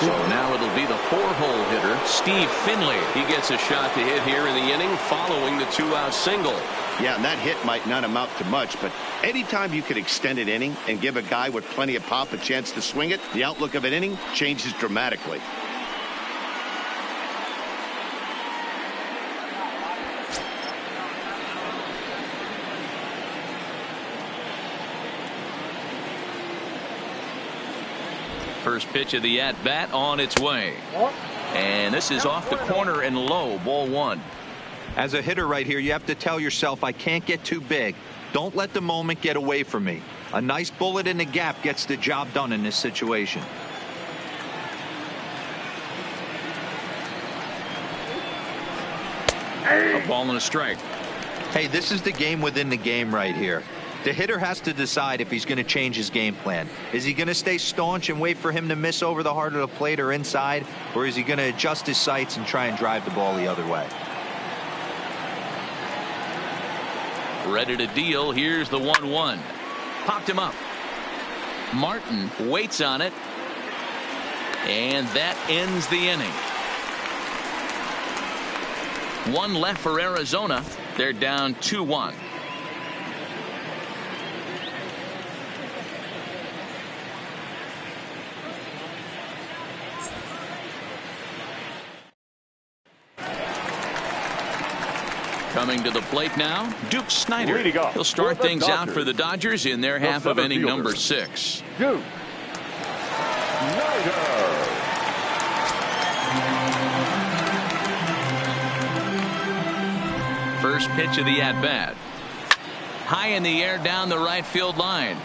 So now it'll be the 4-hole hitter, Steve Finley. He gets a shot to hit here in the inning following the 2-out single. Yeah, and that hit might not amount to much, but anytime you can extend an inning and give a guy with plenty of pop a chance to swing it, the outlook of an inning changes dramatically. First pitch of the at-bat on its way. And this is off the corner and low, ball 1. As a hitter right here, you have to tell yourself, I can't get too big. Don't let the moment get away from me. A nice bullet in the gap gets the job done in this situation. A ball and a strike. Hey, this is the game within the game right here. The hitter has to decide if he's going to change his game plan. Is he going to stay staunch and wait for him to miss over the heart of the plate or inside? Or is he going to adjust his sights and try and drive the ball the other way? Ready to deal. Here's the 1-1. Popped him up. Martin waits on it. And that ends the inning. 1 left for Arizona. They're down 2-1. Coming to the plate now, Duke Snider. He'll start things out for the Dodgers in their half of inning number 6. Duke Snider. First pitch of the at-bat. High in the air down the right field line.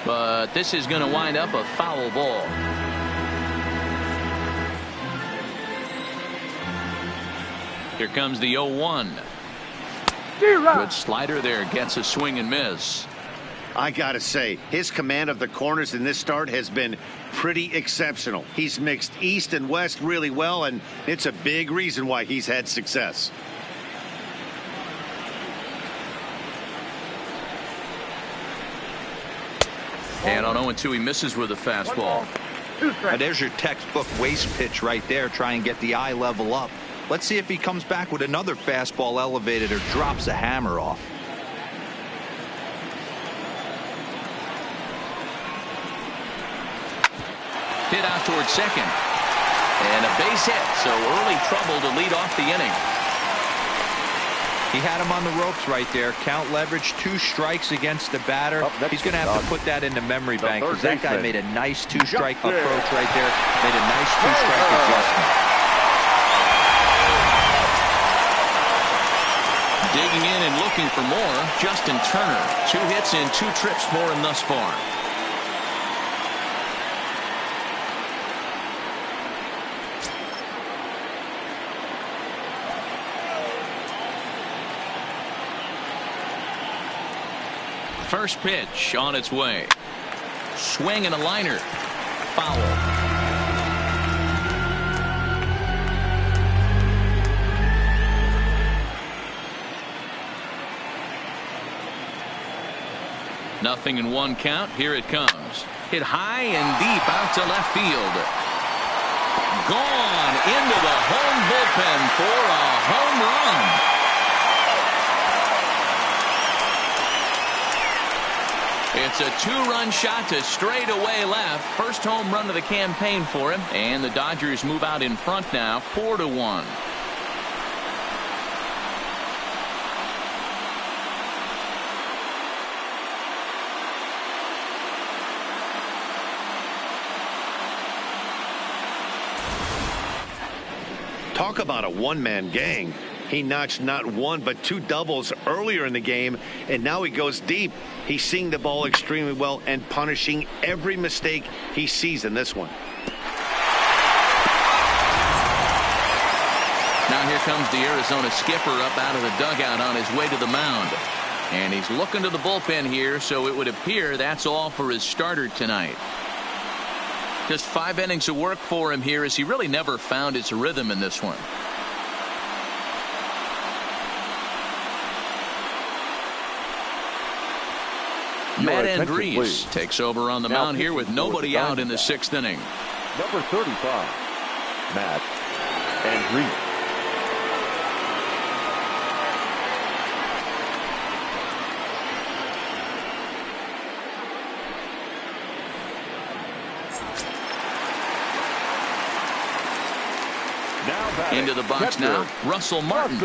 But this is going to wind up a foul ball. Here comes the 0-1. Good slider there, gets a swing and miss. I gotta say, his command of the corners in this start has been pretty exceptional. He's mixed east and west really well, and it's a big reason why he's had success. And on 0-2, he misses with a fastball. Now there's your textbook waste pitch right there. Try and get the eye level up. Let's see if he comes back with another fastball elevated or drops a hammer off. Hit out towards second. And a base hit, so early trouble to lead off the inning. He had him on the ropes right there. Count leverage, 2 strikes against the batter. He's going to have to put that in the memory bank because that guy made a nice 2-strike approach right there. Made a nice 2-strike adjustment. Digging in and looking for more, Justin Turner. 2 hits and 2 trips for him thus far. First pitch on its way. Swing and a liner. Foul. Nothing in 1 count. Here it comes. Hit high and deep out to left field. Gone into the home bullpen for a home run. It's a 2-run shot to straightaway left. First home run of the campaign for him. And the Dodgers move out in front now, 4-1. Talk about a one-man gang. He notched not 1 but 2 doubles earlier in the game, and now he goes deep. He's seeing the ball extremely well and punishing every mistake he sees in this one. Now here comes the Arizona skipper up out of the dugout on his way to the mound. And he's looking to the bullpen here, so it would appear that's all for his starter tonight. Just 5 innings of work for him here as he really never found his rhythm in this one. Matt Andrees takes over on the mound here with nobody out in the 6th inning. Number 35, Matt Andrews. Into the box now, Russell Martin,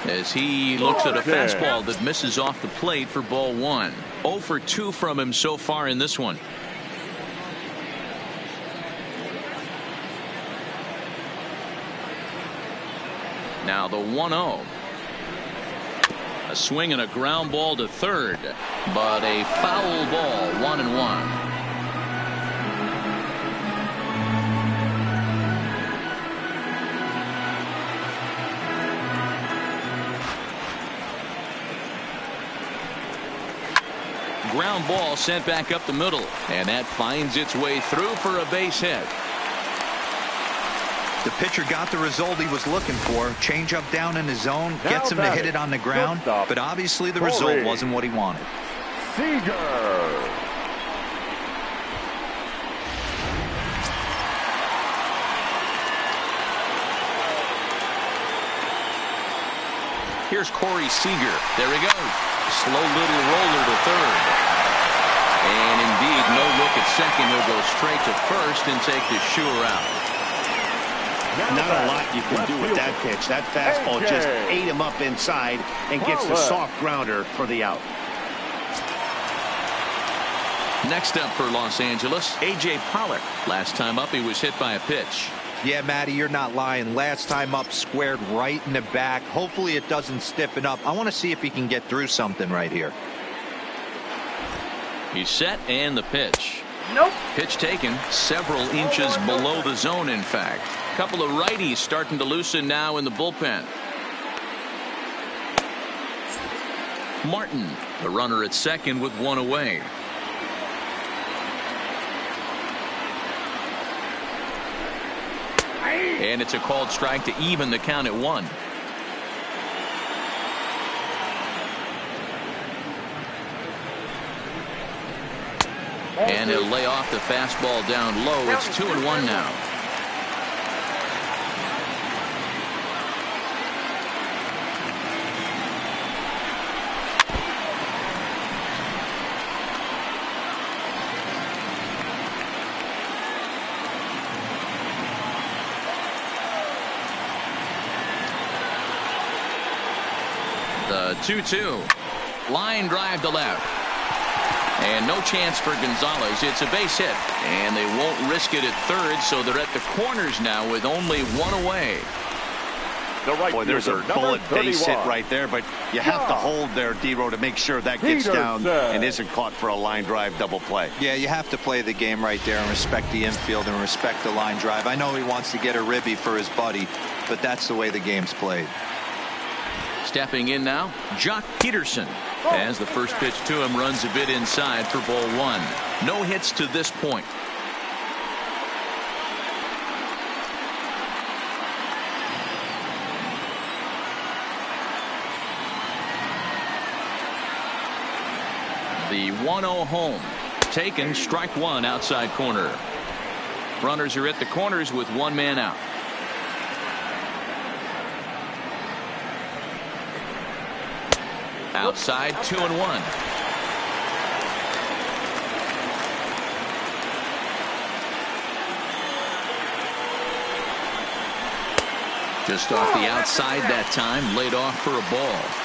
as he looks at a fastball that misses off the plate for ball 1. 0 for 2 from him so far in this one. Now the 1-0. A swing and a ground ball to third, but a foul ball, 1-1. Ground ball sent back up the middle, and that finds its way through for a base hit. The pitcher got the result he was looking for. Change up down in the zone, gets him to hit it on the ground, but obviously the result wasn't what he wanted. Seager. Here's Corey Seager. There he goes. Slow little roller to third. And indeed, no look at second. He'll go straight to first and take the sure out. Not a lot you can do with that pitch. That fastball just ate him up inside and gets the soft grounder for the out. Next up for Los Angeles, A.J. Pollock. Last time up, he was hit by a pitch. Yeah, Matty, you're not lying. Last time up, squared right in the back. Hopefully it doesn't stiffen up. I want to see if he can get through something right here. He's set, and the pitch. Nope. Pitch taken several inches below the zone, in fact. Couple of righties starting to loosen now in the bullpen. Martin, the runner at second with one away. And it's a called strike to even the count at 1. And he'll lay off the fastball down low. It's 2-1 now. The 2-2. Line drive to left. And no chance for Gonzalez. It's a base hit. And they won't risk it at third, so they're at the corners now with only one away. Boy, there's a bullet base hit right there, but you have to hold there, D-Row, to make sure that gets down and isn't caught for a line drive double play. Yeah, you have to play the game right there and respect the infield and respect the line drive. I know he wants to get a ribby for his buddy, but that's the way the game's played. Stepping in now, Jock Peterson, as the first pitch to him runs a bit inside for ball 1. No hits to this point. The 1-0 home. Taken, strike 1 outside corner. Runners are at the corners with one man out. Outside, 2-1. Just off the outside that time, laid off for a ball.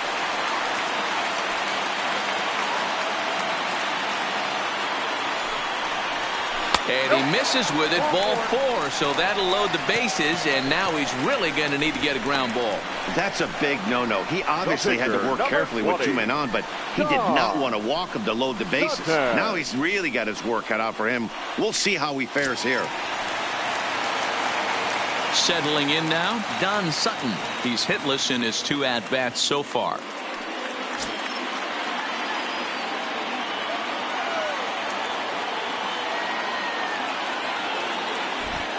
And he misses with it, ball 4, so that'll load the bases, and now he's really going to need to get a ground ball. That's a big no-no. He obviously had to work carefully with 2 men on, but he did not want to walk him to load the bases. Now he's really got his work cut out for him. We'll see how he fares here. Settling in now, Don Sutton. He's hitless in his 2 at-bats so far.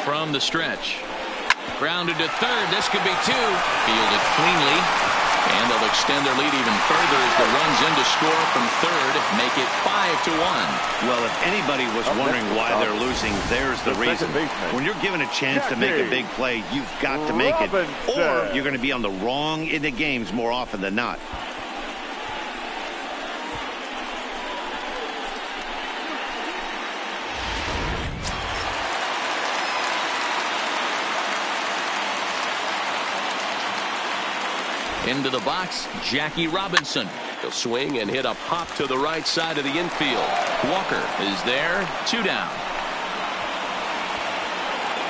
From the stretch. Grounded to third. This could be 2. Fielded cleanly. And they'll extend their lead even further as the runs in to score from third, make it 5-1. Well, if anybody was wondering why they're losing, there's the reason. When you're given a chance to make a big play, you've got to make it, or you're going to be on the wrong end of games more often than not. Into the box, Jackie Robinson. He'll swing and hit a pop to the right side of the infield. Walker is there, 2 down.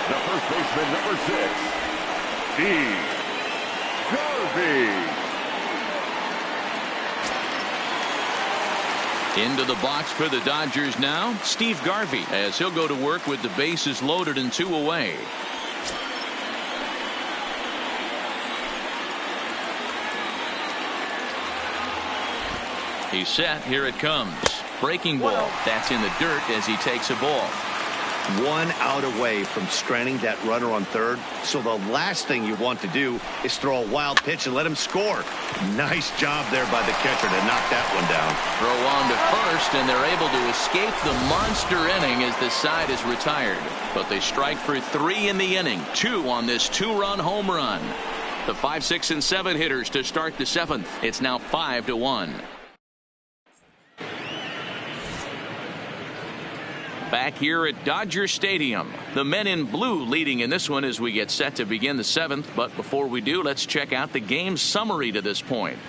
The first baseman, number 6, Steve Garvey. Into the box for the Dodgers now, Steve Garvey, as he'll go to work with the bases loaded and 2 away. He's set. Here it comes. Breaking ball. That's in the dirt as he takes a ball. 1 out away from stranding that runner on third. So the last thing you want to do is throw a wild pitch and let him score. Nice job there by the catcher to knock that one down. Throw on to first, and they're able to escape the monster inning as the side is retired. But they strike for 3 in the inning. 2 on this 2-run home run. The 5, 6, and 7 hitters to start the 7th. It's now 5-1. Back here at Dodger Stadium, the men in blue leading in this one as we get set to begin the 7th. But before we do, let's check out the game summary to this point.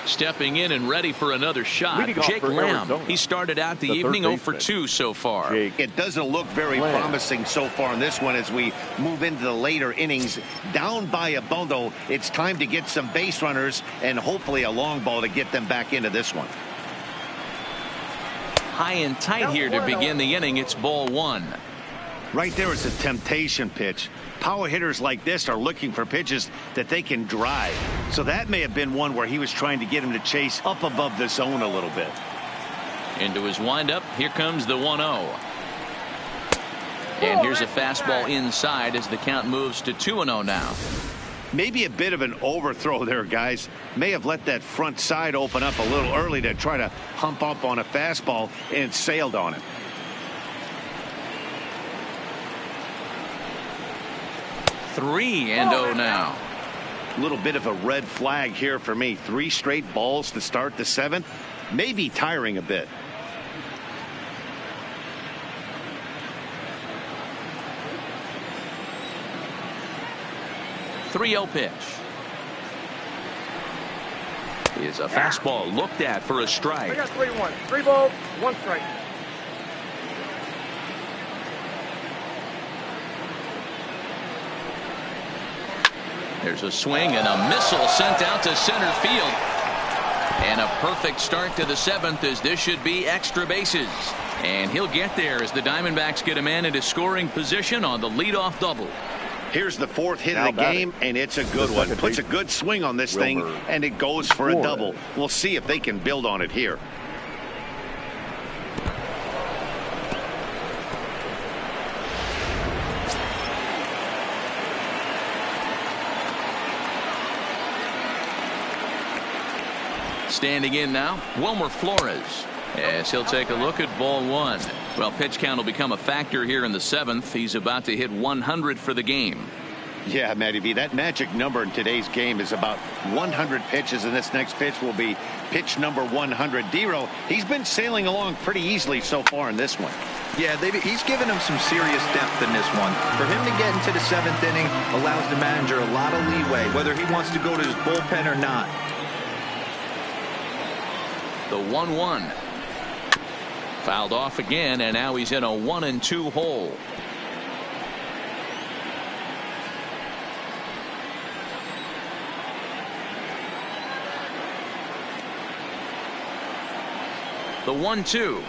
Stepping in and ready for another shot, Jake Lamb. He started out the evening 0 for 2 so far. It doesn't look very promising so far in this one as we move into the later innings. Down by a bundle, it's time to get some base runners and hopefully a long ball to get them back into this one. High and tight here to begin the inning. It's ball 1. Right there is a temptation pitch. Power hitters like this are looking for pitches that they can drive. So that may have been one where he was trying to get him to chase up above the zone a little bit. Into his windup. Here comes the 1-0. And here's a fastball inside as the count moves to 2-0 now. Maybe a bit of an overthrow there, guys. May have let that front side open up a little early to try to hump up on a fastball and sailed on it. 3-0 now. A little bit of a red flag here for me. 3 straight balls to start the 7th. Maybe tiring a bit. .30 pitch. Is a fastball looked at for a strike. I got 3-1. 3 balls, 1 strike. There's a swing and a missile sent out to center field. And a perfect start to the 7th as this should be extra bases. And he'll get there as the Diamondbacks get a man into scoring position on the leadoff double. Here's the 4th hit of the game, and it's a good one. Puts a good swing on this thing, and it goes for a double. We'll see if they can build on it here. Standing in now, Wilmer Flores, as he'll take a look at ball 1. Well, pitch count will become a factor here in the 7th. He's about to hit 100 for the game. Yeah, Matty V, that magic number in today's game is about 100 pitches, and this next pitch will be pitch number 100. Dero, he's been sailing along pretty easily so far in this one. Yeah, he's given him some serious depth in this one. For him to get into the 7th inning allows the manager a lot of leeway, whether he wants to go to his bullpen or not. The 1-1. Fouled off again, and now he's in a 1-2 hole. The 1-2.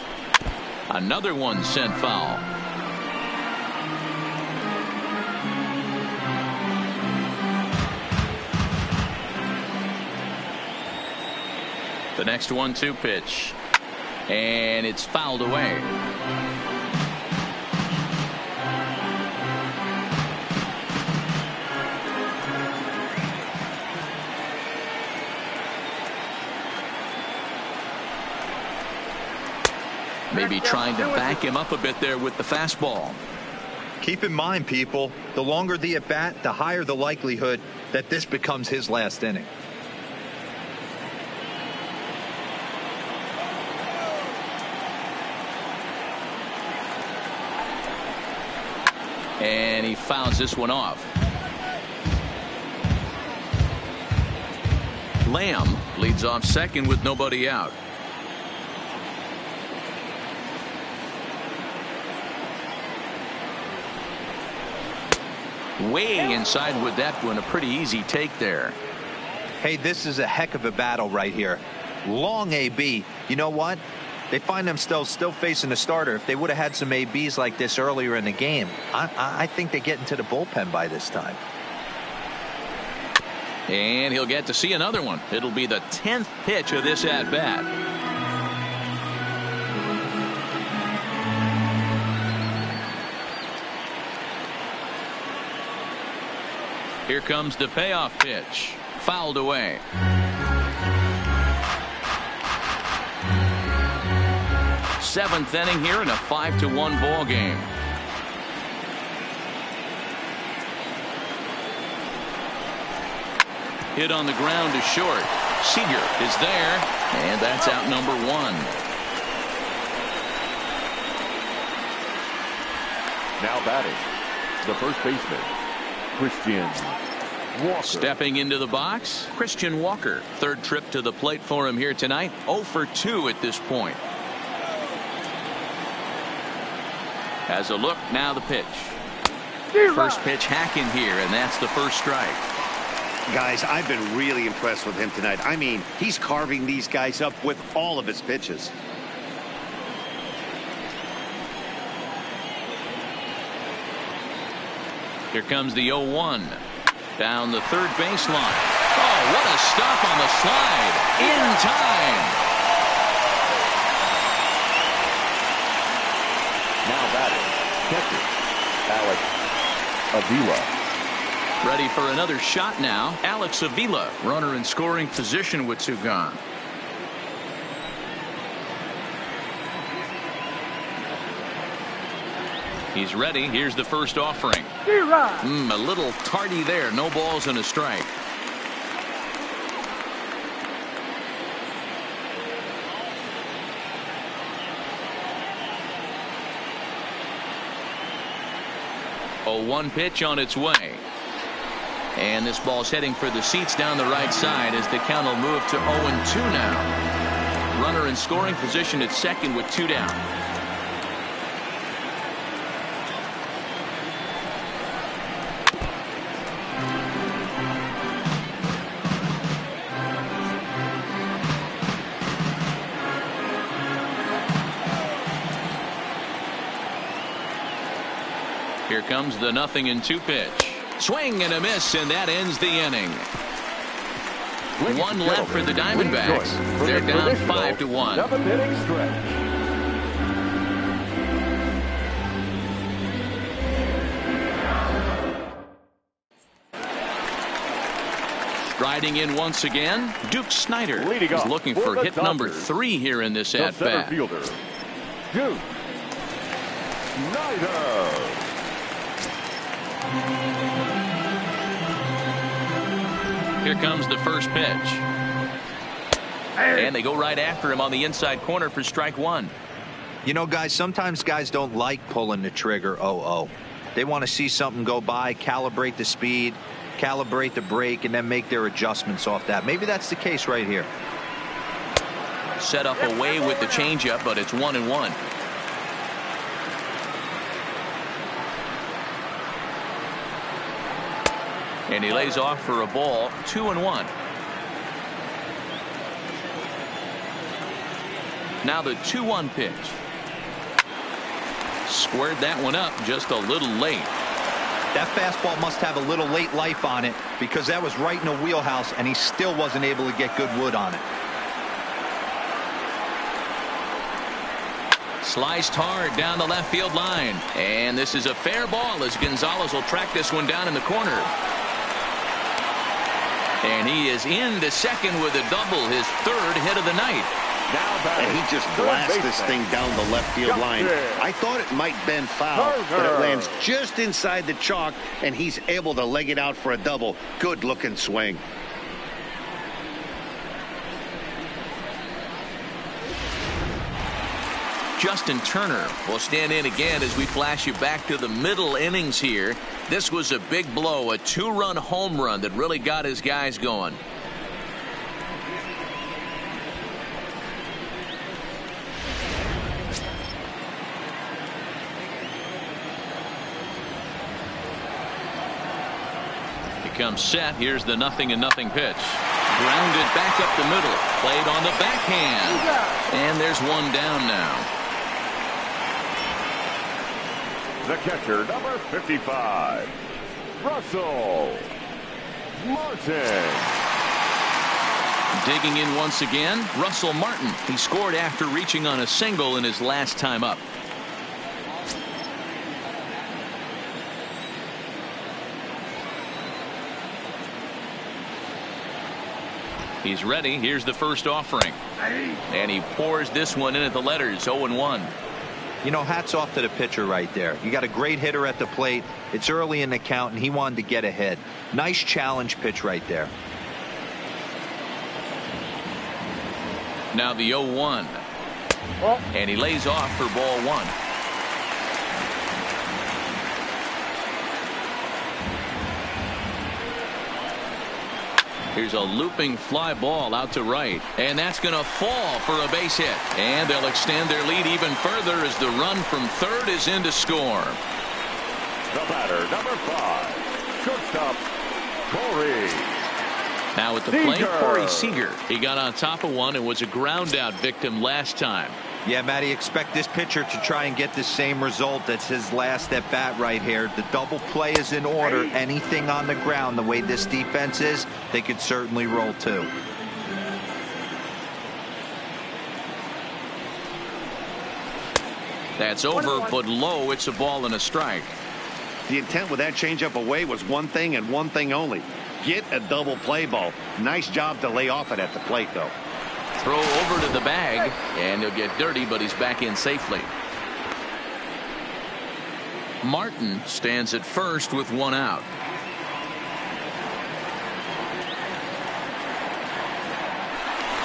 Another one sent foul. The next 1-2 pitch. And it's fouled away. Maybe trying to back him up a bit there with the fastball. Keep in mind, people, the longer the at-bat, the higher the likelihood that this becomes his last inning. And he fouls this one off. Lamb leads off second with nobody out. Way inside with that one. A pretty easy take there. Hey, this is a heck of a battle right here. Long AB. You know what? They find themselves still facing a starter. If they would have had some ABs like this earlier in the game, I think they get into the bullpen by this time. And he'll get to see another one. It'll be the 10th pitch of this at-bat. Here comes the payoff pitch. Fouled away. Seventh inning here in a 5-1 ball game. Hit on the ground to short. Seager is there, and that's out number one. Now batting, the first baseman, Christian Walker. Stepping into the box, Christian Walker. Third trip to the plate for him here tonight. 0 for 2 at this point. Has a look, now the pitch. First pitch hacking here, and that's the first strike. Guys, I've been really impressed with him tonight. I mean, he's carving these guys up with all of his pitches. Here comes the 0-1. Down the third baseline. Oh, what a stop on the slide. In time. Now batting, catcher, Alex Avila. Ready for another shot now. Alex Avila, runner in scoring position with two gone. He's ready. Here's the first offering. A little tardy there. No balls and a strike. A 1 pitch on its way. And this ball's heading for the seats down the right side as the count will move to 0-2 now. Runner in scoring position at second with 2 down. Here comes the 0-2 pitch. Swing and a miss, and that ends the inning. One left for the Diamondbacks. They're down 5-1. 7th-inning stretch. Striding in once again, Duke Snider is looking for hit number 3 here in this at-bat. Center fielder, Duke Snider. Here comes the first pitch. And they go right after him on the inside corner for strike 1. You know, guys, sometimes guys don't like pulling the trigger 0-0. They want to see something go by, calibrate the speed, calibrate the brake, and then make their adjustments off that. Maybe that's the case right here. Set up away with the changeup, but it's 1-1. And he lays off for a ball. 2-1. Now the 2-1 pitch. Squared that one up just a little late. That fastball must have a little late life on it because that was right in the wheelhouse and he still wasn't able to get good wood on it. Sliced hard down the left field line. And this is a fair ball as Gonzalez will track this one down in the corner. And he is into second with a double, his 3rd hit of the night. And he just blasts this thing down the left field line. I thought it might bend foul, but it lands just inside the chalk, and he's able to leg it out for a double. Good-looking swing. Justin Turner will stand in again as we flash you back to the middle innings here. This was a big blow, a two-run home run that really got his guys going. He comes set. Here's the 0-0 pitch. Grounded back up the middle. Played on the backhand. And there's one down now. The catcher, number 55, Russell Martin. Digging in once again, Russell Martin. He scored after reaching on a single in his last time up. He's ready. Here's the first offering. And he pours this one in at the letters, 0-1. You know, hats off to the pitcher right there. You got a great hitter at the plate. It's early in the count, and he wanted to get ahead. Nice challenge pitch right there. Now the 0-1. And he lays off for ball one. Here's a looping fly ball out to right, and that's going to fall for a base hit. And they'll extend their lead even further as the run from third is in to score. The batter, number 5, shortstop, Corey. Now at the plate, Corey Seager. He got on top of one and was a ground out victim last time. Yeah, Matty, expect this pitcher to try and get the same result. That's his last at bat right here. The double play is in order. Anything on the ground, the way this defense is, they could certainly roll too. That's over, but low. It's a ball and a strike. The intent with that changeup away was one thing and one thing only. Get a double play ball. Nice job to lay off it at the plate, though. Throw over to the bag, and he'll get dirty, but he's back in safely. Martin stands at first with one out.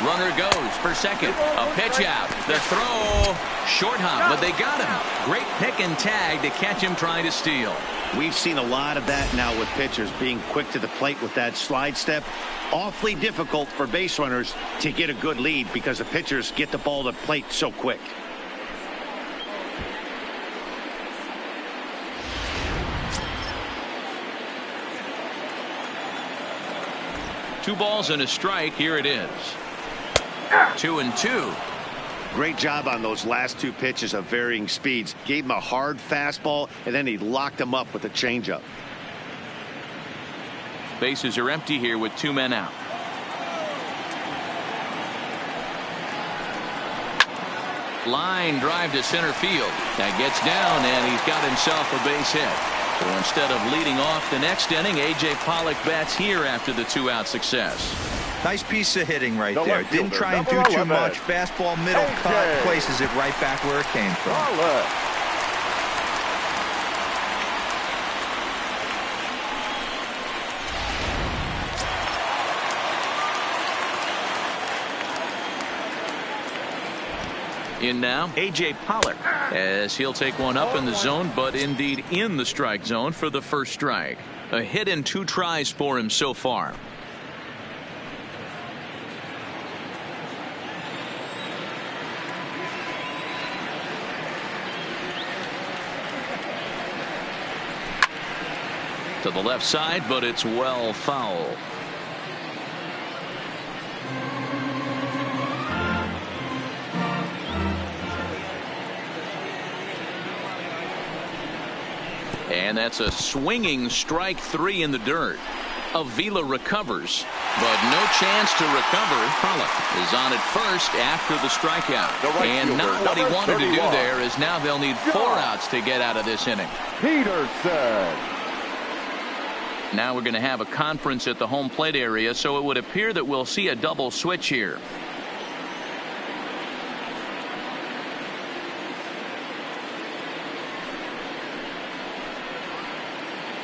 Runner goes for second. A pitch out. The throw. Short hop, but they got him. Great pick and tag to catch him trying to steal. We've seen a lot of that now with pitchers being quick to the plate with that slide step. Awfully difficult for base runners to get a good lead because the pitchers get the ball to the plate so quick. Two balls and a strike. Here it is. 2-2. Great job on those last two pitches of varying speeds. Gave him a hard fastball, and then he locked him up with a changeup. Bases are empty here with two men out. Line drive to center field. That gets down, and he's got himself a base hit. So instead of leading off the next inning, A.J. Pollock bats here after the two-out success. Nice piece of hitting right there. Didn't try and do too much. Fastball, middle cut, places it right back where it came from. In now, A.J. Pollock, as he'll take one up in the zone, but indeed in the strike zone for the first strike. A hit and two tries for him so far. To the left side, but it's well foul. And that's a swinging strike three in the dirt. Avila recovers, but no chance to recover. Pollock is on at first after the strikeout. And not what he wanted to do there, as now they'll need 4 outs to get out of this inning. Peterson. Now we're going to have a conference at the home plate area, so it would appear that we'll see a double switch here.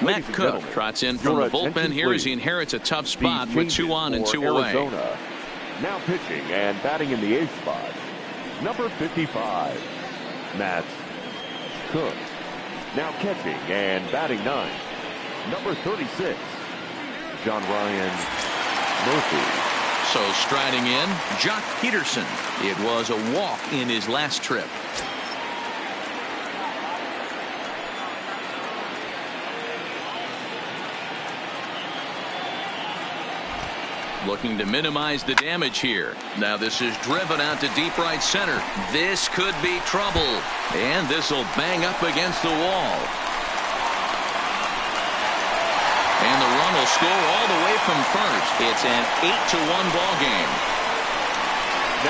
Matt Cook trots in from the bullpen here as he inherits a tough spot with 2 on and 2 away. Arizona. Now pitching and batting in the 8th spot, number 55, Matt Cook. Now catching and batting 9th, number 36, John Ryan Murphy. So striding in, Jock Peterson. It was a walk in his last trip. Looking to minimize the damage here. Now this is driven out to deep right center. This could be trouble. And this will bang up against the wall. And the run will score all the way from first. It's an 8-1 ball game.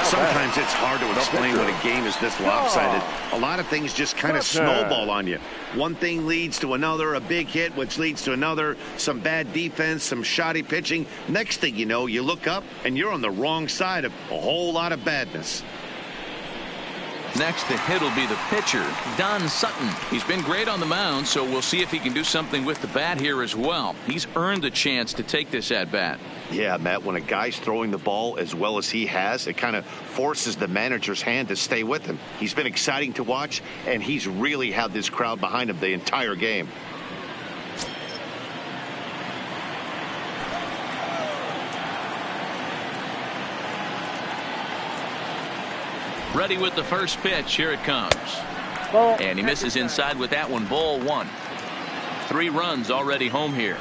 Sometimes it's hard to explain when a game is this lopsided. A lot of things just kind of snowball on you. One thing leads to another, a big hit, which leads to another, some bad defense, some shoddy pitching. Next thing you know, you look up and you're on the wrong side of a whole lot of badness. Next to hit will be the pitcher, Don Sutton. He's been great on the mound, so we'll see if he can do something with the bat here as well. He's earned the chance to take this at bat. Yeah, Matt, when a guy's throwing the ball as well as he has, it kind of forces the manager's hand to stay with him. He's been exciting to watch, and he's really had this crowd behind him the entire game. Ready with the first pitch. Here it comes. And he misses inside with that one. Ball 1. 3 runs already home here.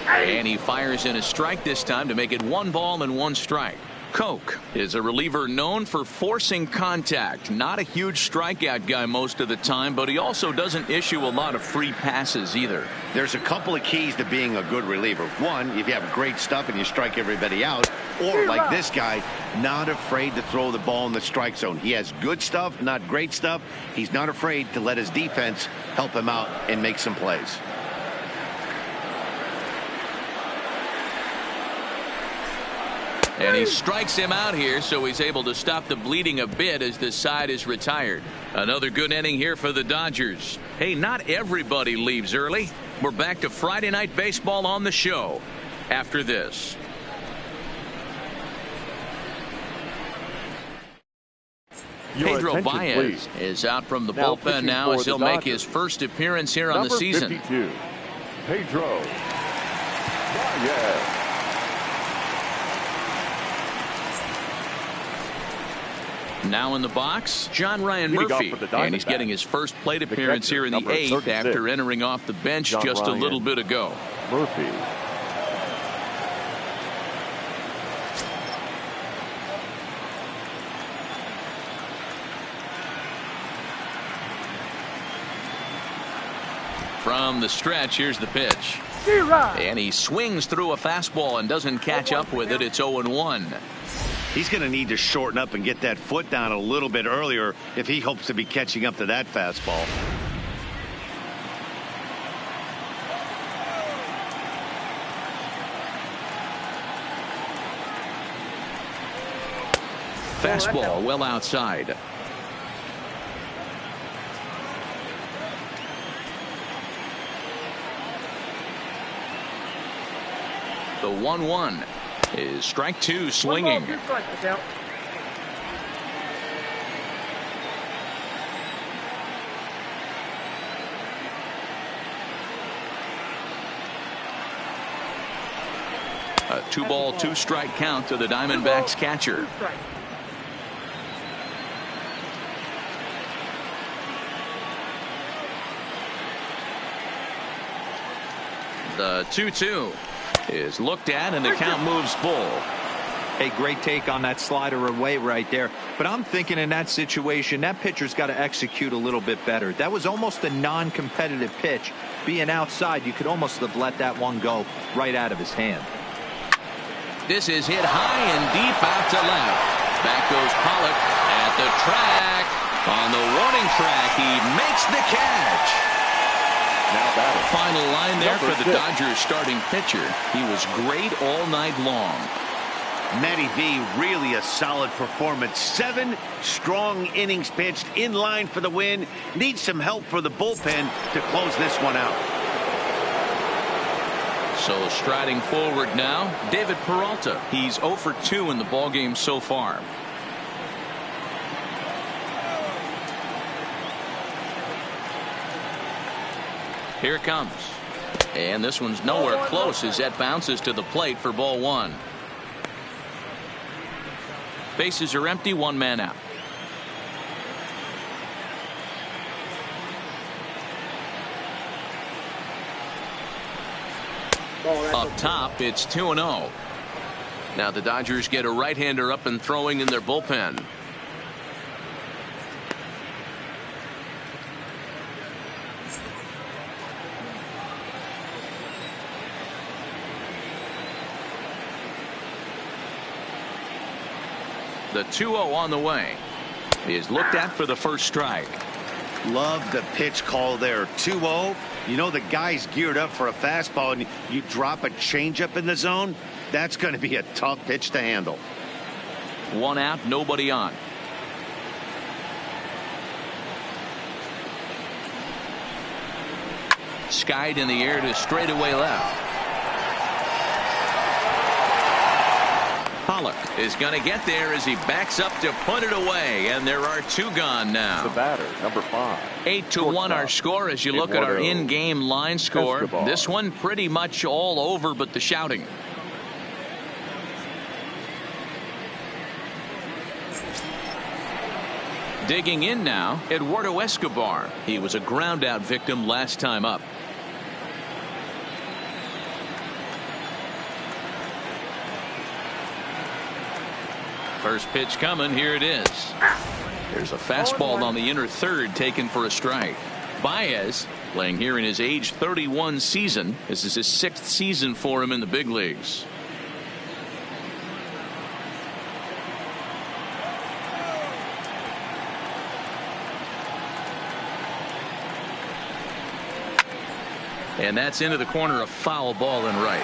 And he fires in a strike this time to make it 1 ball and 1 strike. Koch is a reliever known for forcing contact. Not a huge strikeout guy most of the time, but he also doesn't issue a lot of free passes either. There's a couple of keys to being a good reliever. One, if you have great stuff and you strike everybody out, or like this guy, not afraid to throw the ball in the strike zone. He has good stuff, not great stuff. He's not afraid to let his defense help him out and make some plays. And he strikes him out here, so he's able to stop the bleeding a bit as the side is retired. Another good inning here for the Dodgers. Hey, not everybody leaves early. We're back to Friday Night Baseball on the show after this. Pedro Baez is out from the bullpen now as he'll make his first appearance here on the season. 52, Pedro Baez. Now in the box, John Ryan Murphy, and he's getting his first plate appearance here in the 8th after entering off the bench just a little bit ago. Murphy. From the stretch, here's the pitch. And he swings through a fastball and doesn't catch up with it. It's 0-1. He's going to need to shorten up and get that foot down a little bit earlier if he hopes to be catching up to that fastball. Fastball well outside. The 1-1 is strike 2 swinging. A 2-ball, 2-strike count to the Diamondbacks catcher. The 2-2 is looked at and the count moves full. Hey, great take on that slider away right there. But I'm thinking in that situation, that pitcher's got to execute a little bit better. That was almost a non-competitive pitch. Being outside, you could almost have let that one go right out of his hand. This is hit high and deep out to left. Back goes Pollock at the track. On the warning track, he makes the catch. Final line there for the Dodgers starting pitcher. He was great all night long. Matty V, really a solid performance. 7 strong innings pitched, in line for the win. Needs some help for the bullpen to close this one out. So striding forward now, David Peralta. He's 0 for 2 in the ballgame so far. Here it comes. And this one's nowhere close as that bounces to the plate for ball 1. Bases are empty, 1 man out. Up top, it's 2-0. Now the Dodgers get a right-hander up and throwing in their bullpen. The 2-0 on the way is looked at for the first strike. Love the pitch call there. 2-0. You know the guy's geared up for a fastball, and you drop a changeup in the zone. That's going to be a tough pitch to handle. 1 out, nobody on. Skied in the air to straightaway left. Pollock is going to get there as he backs up to put it away, and there are 2 gone now. The batter, number 5. 8-1 our score as you look at our in-game line score. This one pretty much all over but the shouting. Digging in now, Eduardo Escobar. He was a ground-out victim last time up. First pitch coming. Here it is. There's a fastball on the inner third taken for a strike. Baez playing here in his age 31 season. This is his 6th season for him in the big leagues. And that's into the corner, a foul ball and right.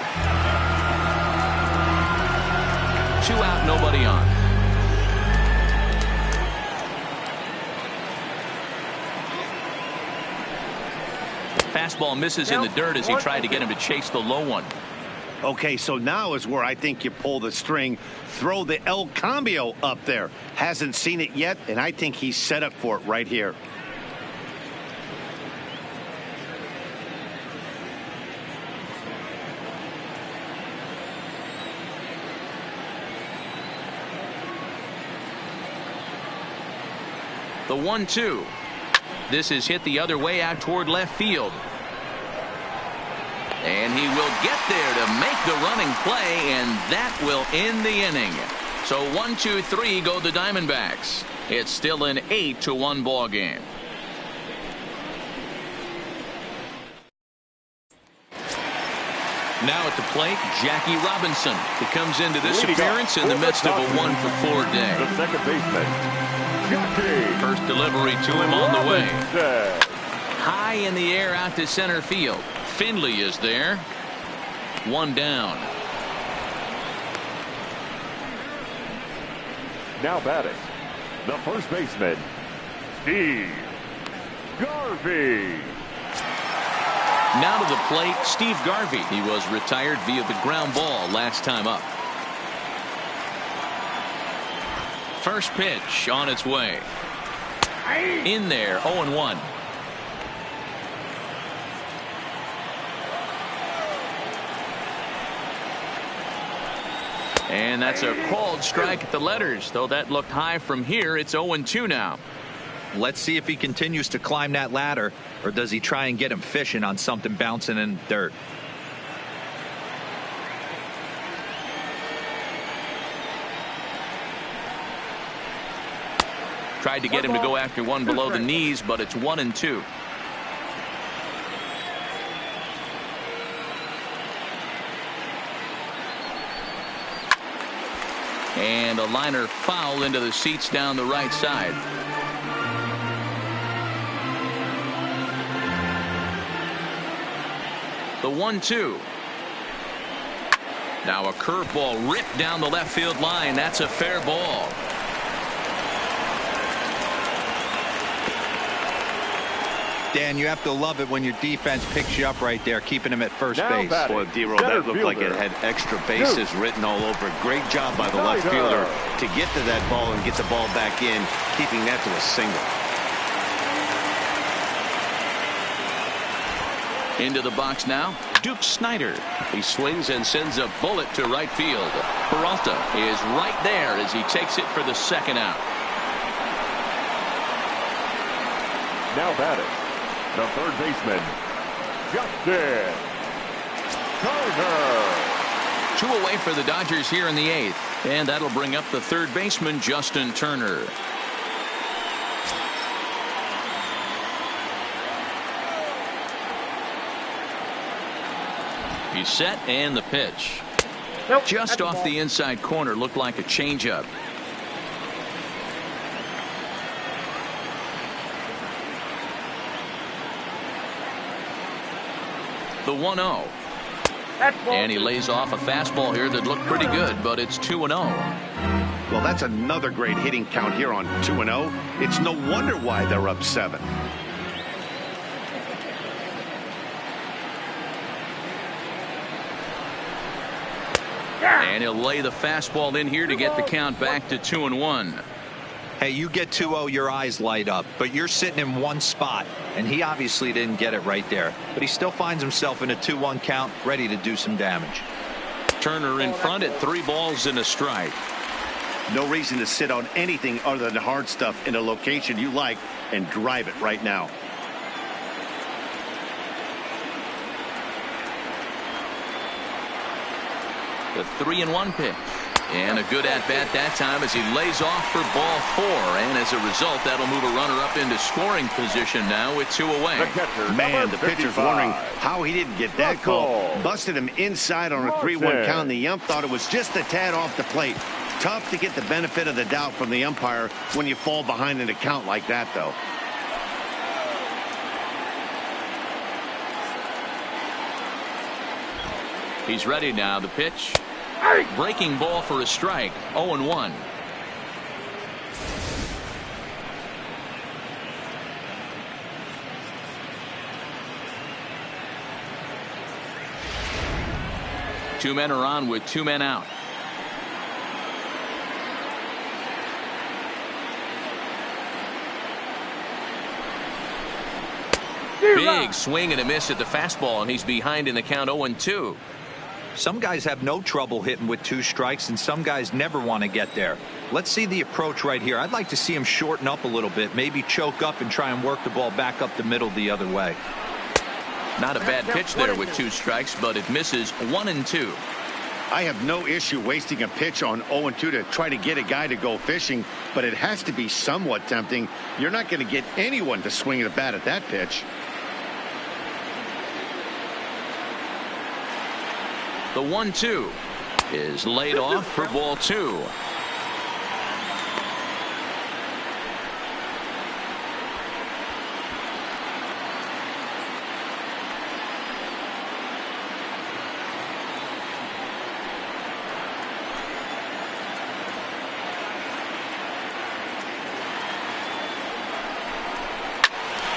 2 out, nobody on. Fastball misses in the dirt as he tried to get him to chase the low one. Okay, so now is where I think you pull the string. Throw the El Cambio up there. Hasn't seen it yet, and I think he's set up for it right here. The 1-2. This is hit the other way out toward left field. And he will get there to make the running play, and that will end the inning. So 1-2-3 go the Diamondbacks. It's still an 8-1 ball game. Now at the plate, Jackie Robinson. He comes into this appearance in the midst of a 1-for-4 day. The second baseman, Jackie. First delivery to him on the way. High in the air out to center field. Finley is there. 1 down. Now batting, the first baseman, Steve Garvey. Now to the plate, Steve Garvey. He was retired via the ground ball last time up. First pitch on its way. In there, 0-1. And that's a called strike at the letters, though that looked high from here. It's 0-2 now. Let's see if he continues to climb that ladder, or does he try and get him fishing on something bouncing in the dirt. Tried to get him to go after one below the knees, but it's 1-2. And a liner foul into the seats down the right side. The 1-2. Now a curveball ripped down the left field line. That's a fair ball. Dan, you have to love it when your defense picks you up right there, keeping him at first base. Boy, D-Roll, that looked like it had extra bases written all over it. Great job by the left fielder to get to that ball and get the ball back in, keeping that to a single. Into the box now, Duke Snider. He swings and sends a bullet to right field. Peralta is right there as he takes it for the second out. Now batting, the third baseman, Justin Turner. 2 away for the Dodgers here in the 8th, and that'll bring up the third baseman, Justin Turner. He's set, and the pitch. Nope, Just that's off ball. the inside corner, looked like a changeup. The 1-0. That's ball. And he lays off a fastball here that looked pretty good, but it's 2-0. Well, that's another great hitting count here on 2-0. It's no wonder why they're up 7. And he'll lay the fastball in here to get the count back to 2-1. Hey, you get 2-0, your eyes light up, but you're sitting in one spot, and he obviously didn't get it right there. But he still finds himself in a 2-1 count, ready to do some damage. Turner in front at 3 balls and a strike. No reason to sit on anything other than hard stuff in a location you like and drive it right now. The 3-1 pitch. And a good at-bat that time as he lays off for ball 4. And as a result, that'll move a runner up into scoring position now with 2 away. Man, the pitcher's wondering how he didn't get that call. Busted him inside on a 3-1 count. The ump thought it was just a tad off the plate. Tough to get the benefit of the doubt from the umpire when you fall behind in a count like that, though. He's ready now. The pitch. Breaking ball for a strike. 0-1. Two men are on with 2 men out. Big swing and a miss at the fastball, and he's behind in the count 0-2. Some guys have no trouble hitting with 2 strikes, and some guys never want to get there. Let's see the approach right here. I'd like to see him shorten up a little bit, maybe choke up and try and work the ball back up the middle the other way. Not a bad pitch there with 2 strikes, but it misses 1-2. I have no issue wasting a pitch on 0-2 to try to get a guy to go fishing, but it has to be somewhat tempting. You're not going to get anyone to swing at a bat at that pitch. The 1-2 is laid off for ball 2.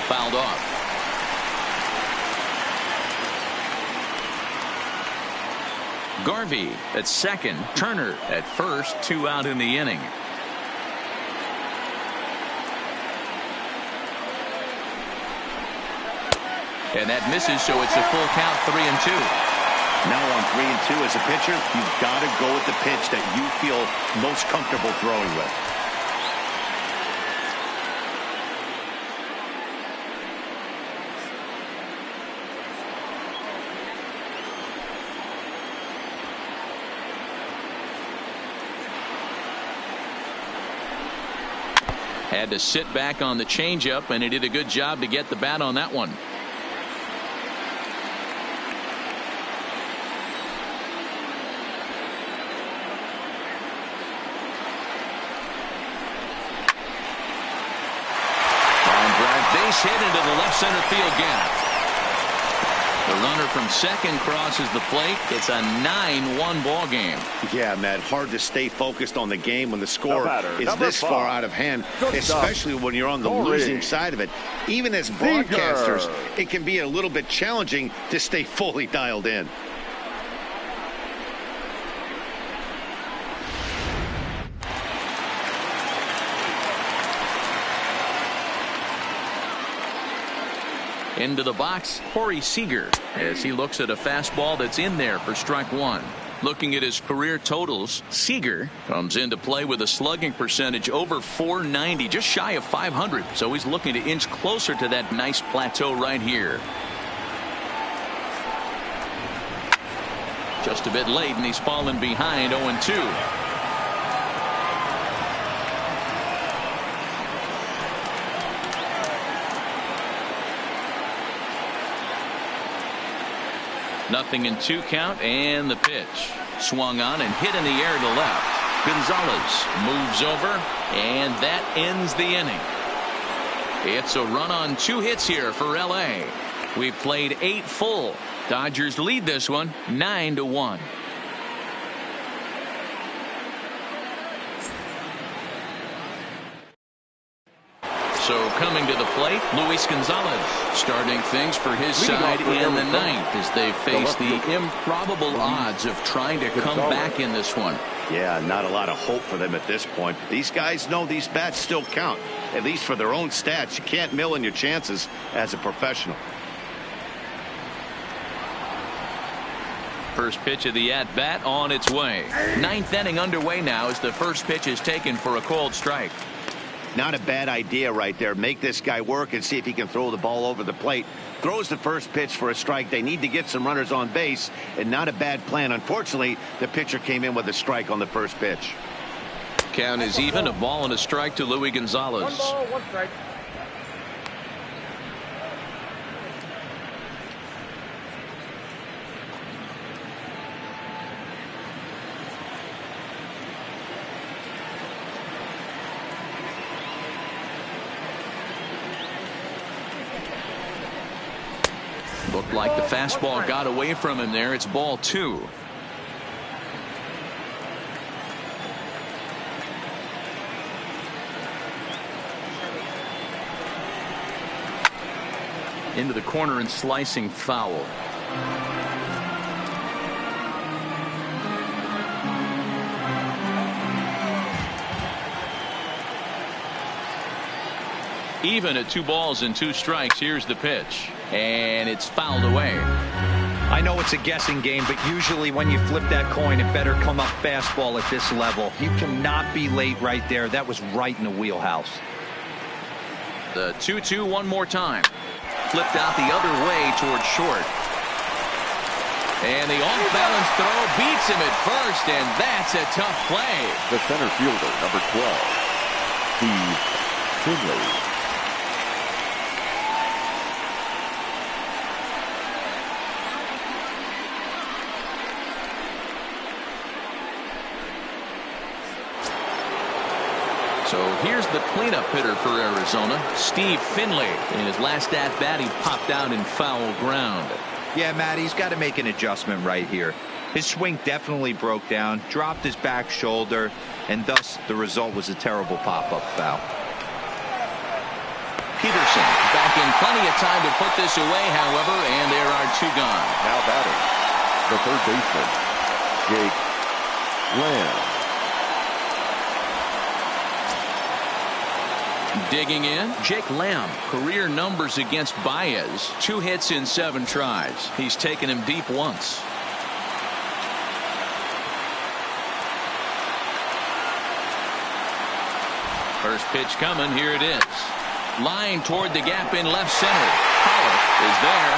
Fouled off. Garvey at second, Turner at first, 2 out in the inning. And that misses, so it's a full count, 3-2. Now on 3-2 as a pitcher, you've got to go with the pitch that you feel most comfortable throwing with. Had to sit back on the changeup, and he did a good job to get the bat on that one. Line drive, base hit into the left center field gap. The runner from second crosses the plate. It's a 9-1 ball game. Yeah, Matt, hard to stay focused on the game when the score is this far out of hand, especially when you're on the losing side of it. Even as broadcasters, it can be a little bit challenging to stay fully dialed in. Into the box, Corey Seager, as he looks at a fastball that's in there for strike one. Looking at his career totals, Seager comes into play with a slugging percentage over .490, just shy of .500. So he's looking to inch closer to that nice plateau right here. Just a bit late, and he's fallen behind 0-2. Nothing in 2 count, and the pitch. Swung on and hit in the air to left. Gonzalez moves over, and that ends the inning. It's a run on 2 hits here for L.A. We've played 8 full. Dodgers lead this one 9-1. So coming to the plate, Luis Gonzalez starting things for his side in the ninth as they face the improbable odds of trying to come back in this one. Yeah, not a lot of hope for them at this point. These guys know these bats still count, at least for their own stats. You can't mill in your chances as a professional. First pitch of the at-bat on its way. 9th inning underway now as the first pitch is taken for a called strike. Not a bad idea right there. Make this guy work and see if he can throw the ball over the plate. Throws the first pitch for a strike. They need to get some runners on base, and not a bad plan. Unfortunately, the pitcher came in with a strike on the first pitch. Count is even. A ball and a strike to Luis Gonzalez. 1 ball, 1 strike. Looked like the fastball got away from him there. It's ball 2. Into the corner and slicing foul. Even at 2 balls and 2 strikes. Here's the pitch, and it's fouled away. I know it's a guessing game, but usually when you flip that coin, it better come up fastball at this level. You cannot be late right there. That was right in the wheelhouse. The 2-2 one more time. Flipped out the other way towards short. And the off-balance throw beats him at first, and that's a tough play. The center fielder, number 12, Steve Finley. So here's the cleanup hitter for Arizona, Steve Finley. In his last at-bat, he popped out in foul ground. Yeah, Matt, he's got to make an adjustment right here. His swing definitely broke down, dropped his back shoulder, and thus the result was a terrible pop-up foul. Peterson back in plenty of time to put this away, however, and there are 2 gone. Now batting, the third baseman, Jake Lamb. Digging in, Jake Lamb. Career numbers against Baez. 2 hits in 7 tries. He's taken him deep once. First pitch coming. Here it is. Line toward the gap in left center. Pollock is there.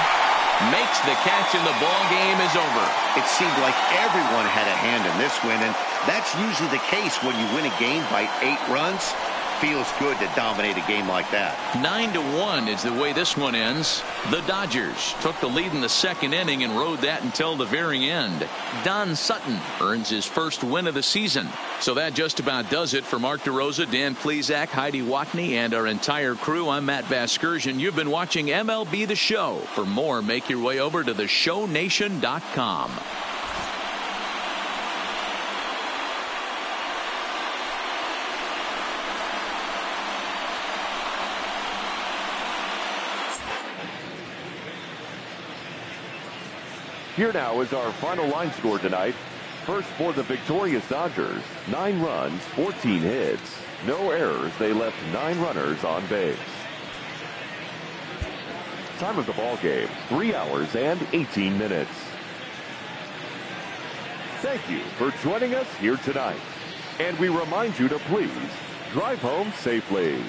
Makes the catch, and the ball game is over. It seemed like everyone had a hand in this win, and that's usually the case when you win a game by 8 runs. feels good to dominate a game like that. 9-1 is the way this one ends. The Dodgers took the lead in the second inning and rode that until the very end. Don Sutton earns his first win of the season. So that just about does it for Mark DeRosa, Dan Plesac, Heidi Watney, and our entire crew. I'm Matt Vasgersian. You've been watching MLB The Show. For more, make your way over to theshownation.com. Here now is our final line score tonight. First for the victorious Dodgers, 9 runs, 14 hits, no errors. They left 9 runners on base. Time of the ball game, 3 hours and 18 minutes. Thank you for joining us here tonight. And we remind you to please drive home safely.